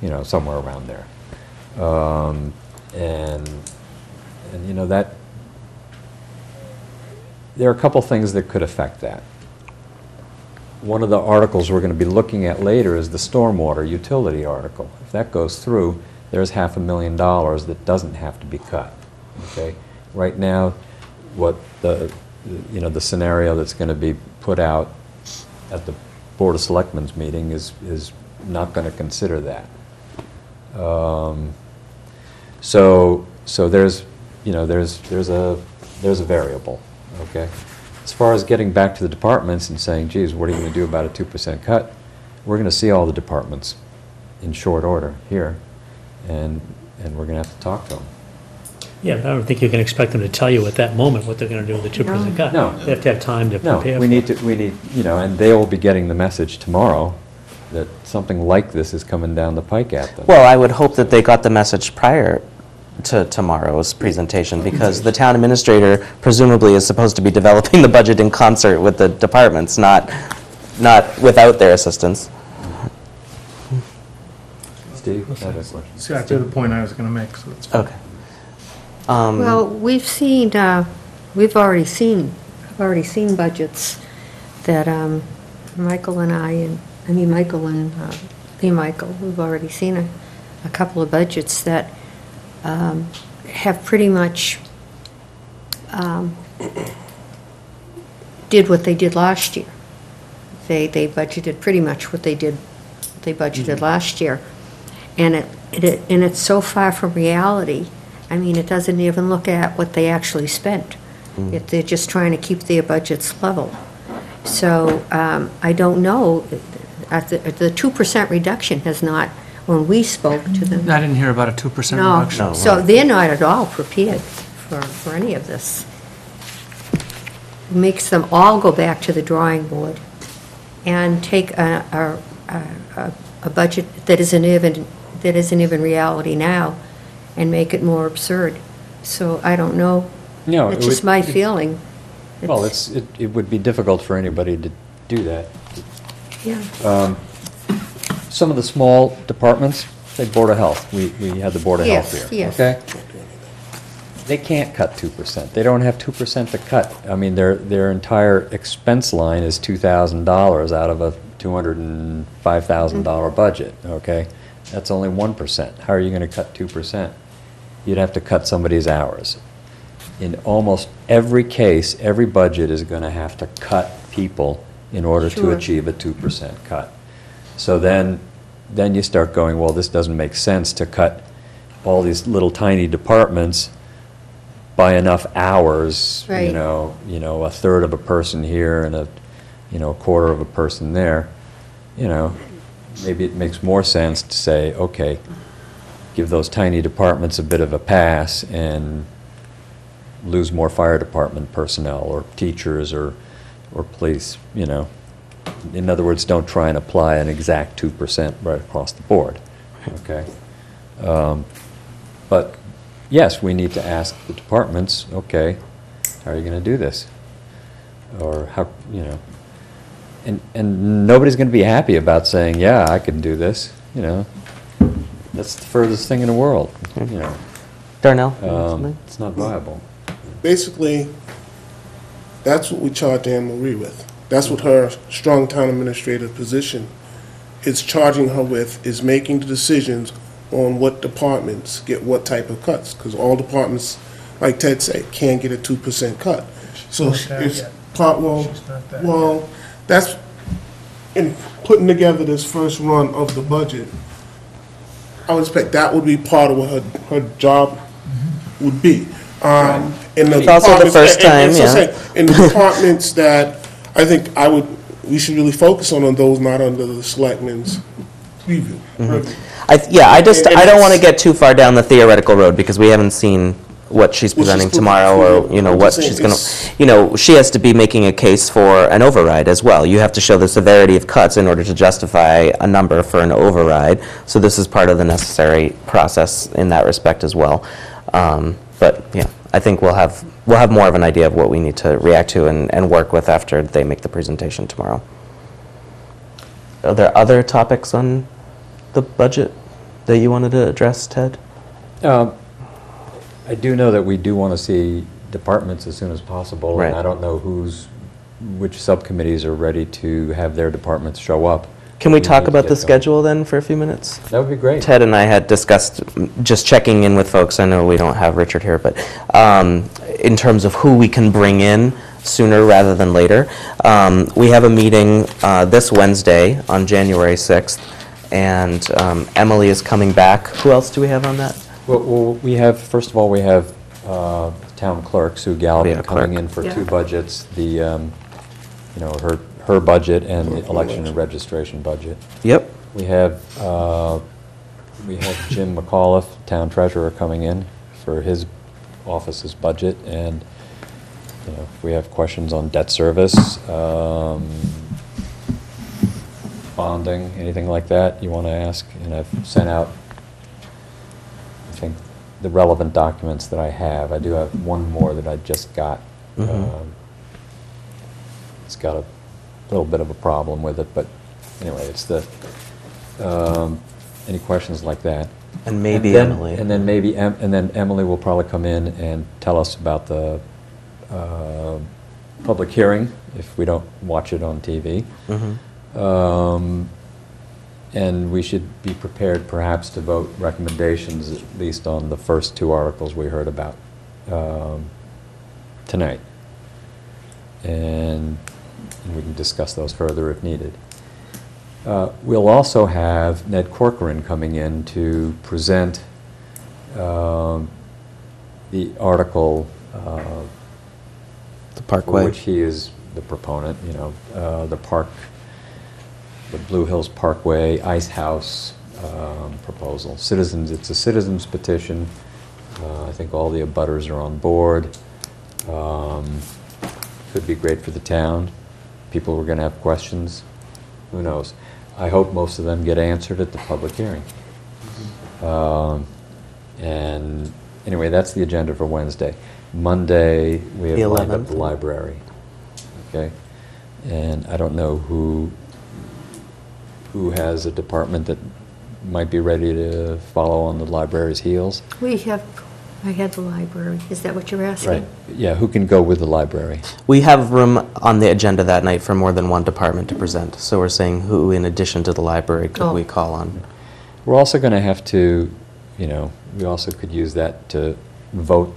you know, somewhere around there, and you know that there are a couple things that could affect that. One of the articles we're going to be looking at later is the stormwater utility article. If that goes through, there's $500,000 that doesn't have to be cut. Okay, right now, what the scenario that's going to be put out at the Board of Selectmen's meeting is not going to consider that. So there's a variable. Okay. As far as getting back to the departments and saying, geez, what are you going to do about a 2% cut? We're going to see all the departments in short order here, and we're going to have to talk to them. Yeah, but I don't think you can expect them to tell you at that moment what they're going to do with the 2% cut. No. They have to have time to prepare. No, we need, you know, and they will be getting the message tomorrow that something like this is coming down the pike at them. Well, I would hope that they got the message prior to tomorrow's presentation, because the town administrator presumably is supposed to be developing the budget in concert with the departments, not without their assistance. Steve, I have a question. Exactly the point I was going to make, so that's fine. Okay. Well, we've already seen budgets that Michael and Michael and Lee Michael, we've already seen a couple of budgets that have pretty much did what they did last year. They budgeted pretty much what they budgeted last year. And it's so far from reality. I mean, it doesn't even look at what they actually spent. They're just trying to keep their budgets level. So I don't know, the 2% reduction has not, when we spoke to them. I didn't hear about a 2% No, reduction. so they're not at all prepared for any of this. Makes them all go back to the drawing board and take a budget that isn't even reality now and make it more absurd. So I don't know. No, It's just my feeling. Well, it would be difficult for anybody to do that. Yeah. Some of the small departments, say Board of Health, we had the Board of Health Yes, here, yes. okay? They can't cut 2%. They don't have 2% to cut. I mean, their entire expense line is $2,000 out of a $205,000 budget, okay? That's only 1%. How are you going to cut 2%? You'd have to cut somebody's hours. In almost every case, every budget is going to have to cut people in order to Sure. achieve a 2% cut. So then you start going, well, this doesn't make sense to cut all these little tiny departments by enough hours, Right. a third of a person here and a quarter of a person there. Maybe it makes more sense to say, okay, give those tiny departments a bit of a pass and lose more fire department personnel or teachers or police, In other words, don't try and apply an exact 2% right across the board, okay? But yes, we need to ask the departments, okay, how are you going to do this? Or how, and nobody's going to be happy about saying, yeah, I can do this, That's the furthest thing in the world, Darnell? It's not viable. Basically, that's what we charge Anne Marie with. That's what her strong town administrative position is charging her with, is making the decisions on what departments get what type of cuts, because all departments, like Ted said, can't get a 2% cut. So it's well, that's, in putting together this first run of the budget, I would expect that would be part of what her job would be. It's also the first time, in the departments that I think we should really focus on those not under the selectmen's review. I don't want to get too far down the theoretical road because we haven't seen what she's presenting tomorrow or, what she's going to, she has to be making a case for an override as well. You have to show the severity of cuts in order to justify a number for an override. So this is part of the necessary process in that respect as well. But yeah, I think we'll have more of an idea of what we need to react to and work with after they make the presentation tomorrow. Are there other topics on the budget that you wanted to address, Ted? I do know that we do want to see departments as soon as possible. Right. And I don't know which subcommittees are ready to have their departments show up. Can we talk need to about get the going. schedule then for a few minutes? That would be great. Ted and I had discussed just checking in with folks. I know we don't have Richard here, but in terms of who we can bring in sooner rather than later. We have a meeting this Wednesday on January 6th, and Emily is coming back. Who else do we have on that? Well, we have, first of all, we have town clerk Sue Gallivan coming in for Yeah. two budgets, the, her budget and the election and registration budget. Yep. We have Jim McAuliffe, town treasurer, coming in for his office's budget, and if we have questions on debt service, bonding, anything like that you want to ask, and I've sent out, I think, the relevant documents that I have. I do have one more that I just got. It's got a little bit of a problem with it, but anyway, it's the, any questions like that? And maybe then, Emily. And then maybe, and then Emily will probably come in and tell us about the public hearing, if we don't watch it on TV. And we should be prepared perhaps to vote recommendations at least on the first two articles we heard about tonight. And we can discuss those further if needed. We'll also have Ned Corcoran coming in to present the article The Parkway. for which he is the proponent, the Blue Hills Parkway Ice House proposal. It's a citizens petition. I think all the abutters are on board. Could be great for the town. People are going to have questions. Who knows? I hope most of them get answered at the public hearing. And anyway, that's the agenda for Wednesday. Monday, we have The lined up 11th. the library. Okay? And I don't know who has a department that might be ready to follow on the library's heels. I had the library. Is that what you're asking? Right. Yeah, who can go with the library? We have room on the agenda that night for more than one department to present. So we're saying who, in addition to the library, could we call on? We're also going to have to, we also could use that to vote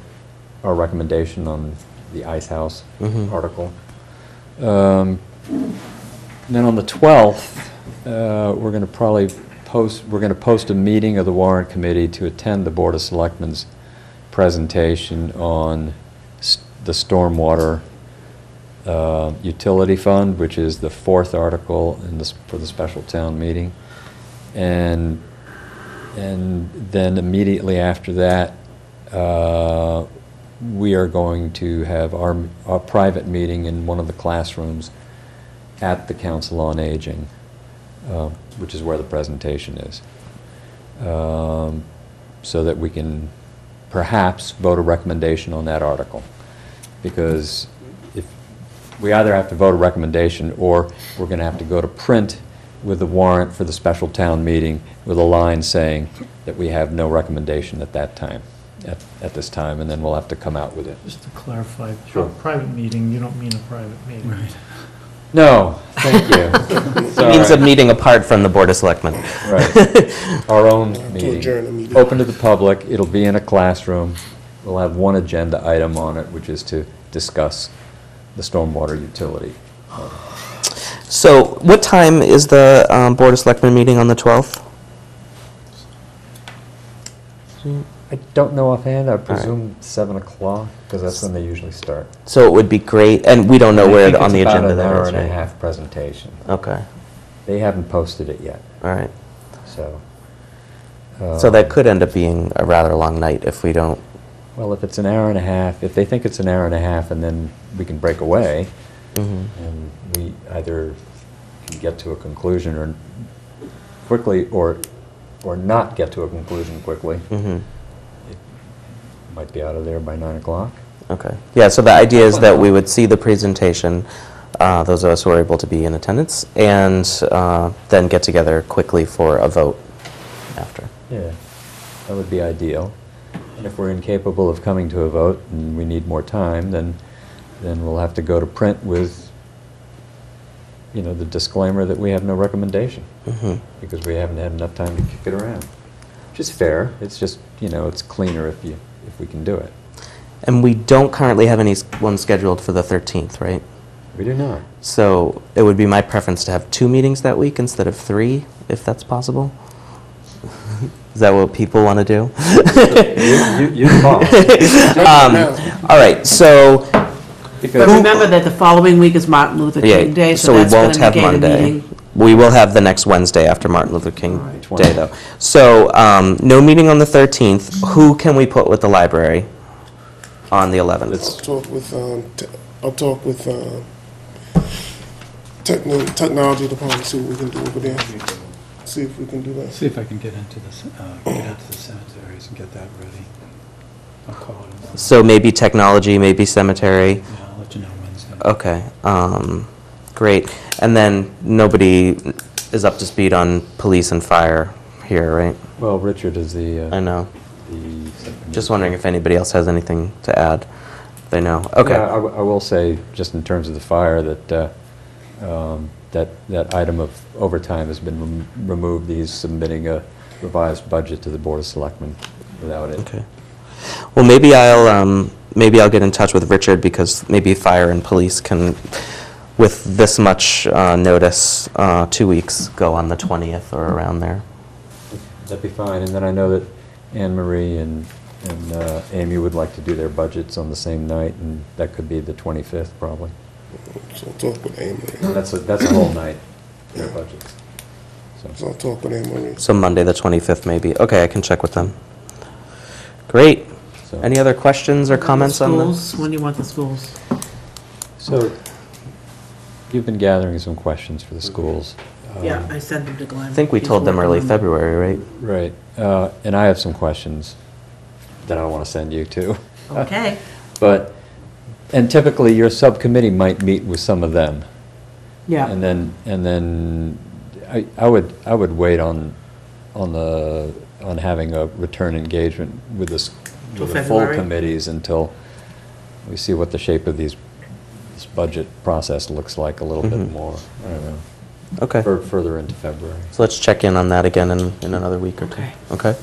our recommendation on the Ice House article. Then on the 12th, we're going to post a meeting of the Warrant Committee to attend the Board of Selectmen's presentation on the Stormwater Utility Fund, which is the fourth article for the special town meeting. And then immediately after that, we are going to have our private meeting in one of the classrooms at the Council on Aging, which is where the presentation is, so that we can perhaps vote a recommendation on that article. Because if we either have to vote a recommendation or we're going to have to go to print with the warrant for the special town meeting with a line saying that we have no recommendation at that time, at this time, and then we'll have to come out with it. Just to clarify, Sure. private meeting, you don't mean a private meeting. Right. No, thank you. It means a meeting apart from the Board of Selectmen. Right. Our own To adjourn the meeting, meeting. open to the public. It'll be in a classroom. We'll have one agenda item on it, which is to discuss the stormwater utility. So what time is the Board of Selectmen meeting on the 12th? I don't know offhand. I presume 7 o'clock, because that's when they usually start. So it would be great, and we don't know I where think on the it's agenda about that an hour is, and a right? half presentation. Okay, They haven't posted it yet, all right. so. So that could end up being a rather long night if we don't. Well, if it's an hour and a half, if they think it's an hour and a half, and then we can break away, and we either can get to a conclusion or quickly, or not get to a conclusion quickly. It might be out of there by 9 o'clock. Okay. Yeah, so the idea is that we would see the presentation, those of us who are able to be in attendance, and then get together quickly for a vote after. Yeah, that would be ideal. And if we're incapable of coming to a vote and we need more time, then we'll have to go to print with, the disclaimer that we have no recommendation, because we haven't had enough time to kick it around. Which is fair. It's just, it's cleaner if we can do it. And we don't currently have one scheduled for the 13th, right? We do not. So it would be my preference to have 2 meetings that week instead of 3, if that's possible. Is that what people want to do? You call. All right, so But remember that the following week is Martin Luther King Day, so we that's going won't to have negate a Monday. meeting. We will have the next Wednesday after Martin Luther King Right. Day, though. So no meeting on the 13th. Who can we put with the library on the 11th? I'll talk with technology department, see what we can do over there. See if we can do that. See if I can get into the cemeteries and get that ready. I'll call it. So maybe technology, maybe cemetery. Yeah, I'll let you know Wednesday. Okay, great. And then nobody is up to speed on police and fire here, right? Well, Richard is the... I know. the Just wondering if anybody else has anything to add. They know. Okay. Yeah, I will say, just in terms of the fire, that that item of overtime has been removed. He's submitting a revised budget to the Board of Selectmen without it. Okay. Well, maybe I'll get in touch with Richard, because maybe fire and police can, with this much notice, 2 weeks, go on the 20th or around there. That'd be fine. And then I know that Anne Marie and Amy would like to do their budgets on the same night, and that could be the 25th probably. So I'll talk with Amy. That's a whole night, their budgets. So I'll talk with Amy. So Monday, the 25th, maybe. Okay, I can check with them. Great. So- Any other questions or comments on this? Schools, when do you want the schools? So you've been gathering some questions for the schools. Yeah, I sent them to Glenn. I think we told them early February, right? Right. And I have some questions that I want to send you to. Okay. And typically your subcommittee might meet with some of them. Yeah. And then I would wait on having a return engagement with the full February? committees until we see what the shape of this budget process looks like a little bit more. I don't know. Okay. Further into February. So let's check in on that again in another week or two. Okay. Okay.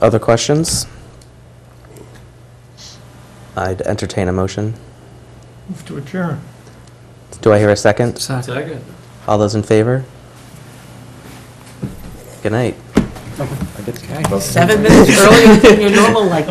Other questions? I'd entertain a motion. Move to adjourn. Do I hear a second? Second. All those in favor? Good night. I get to- 7 minutes earlier than your normal, like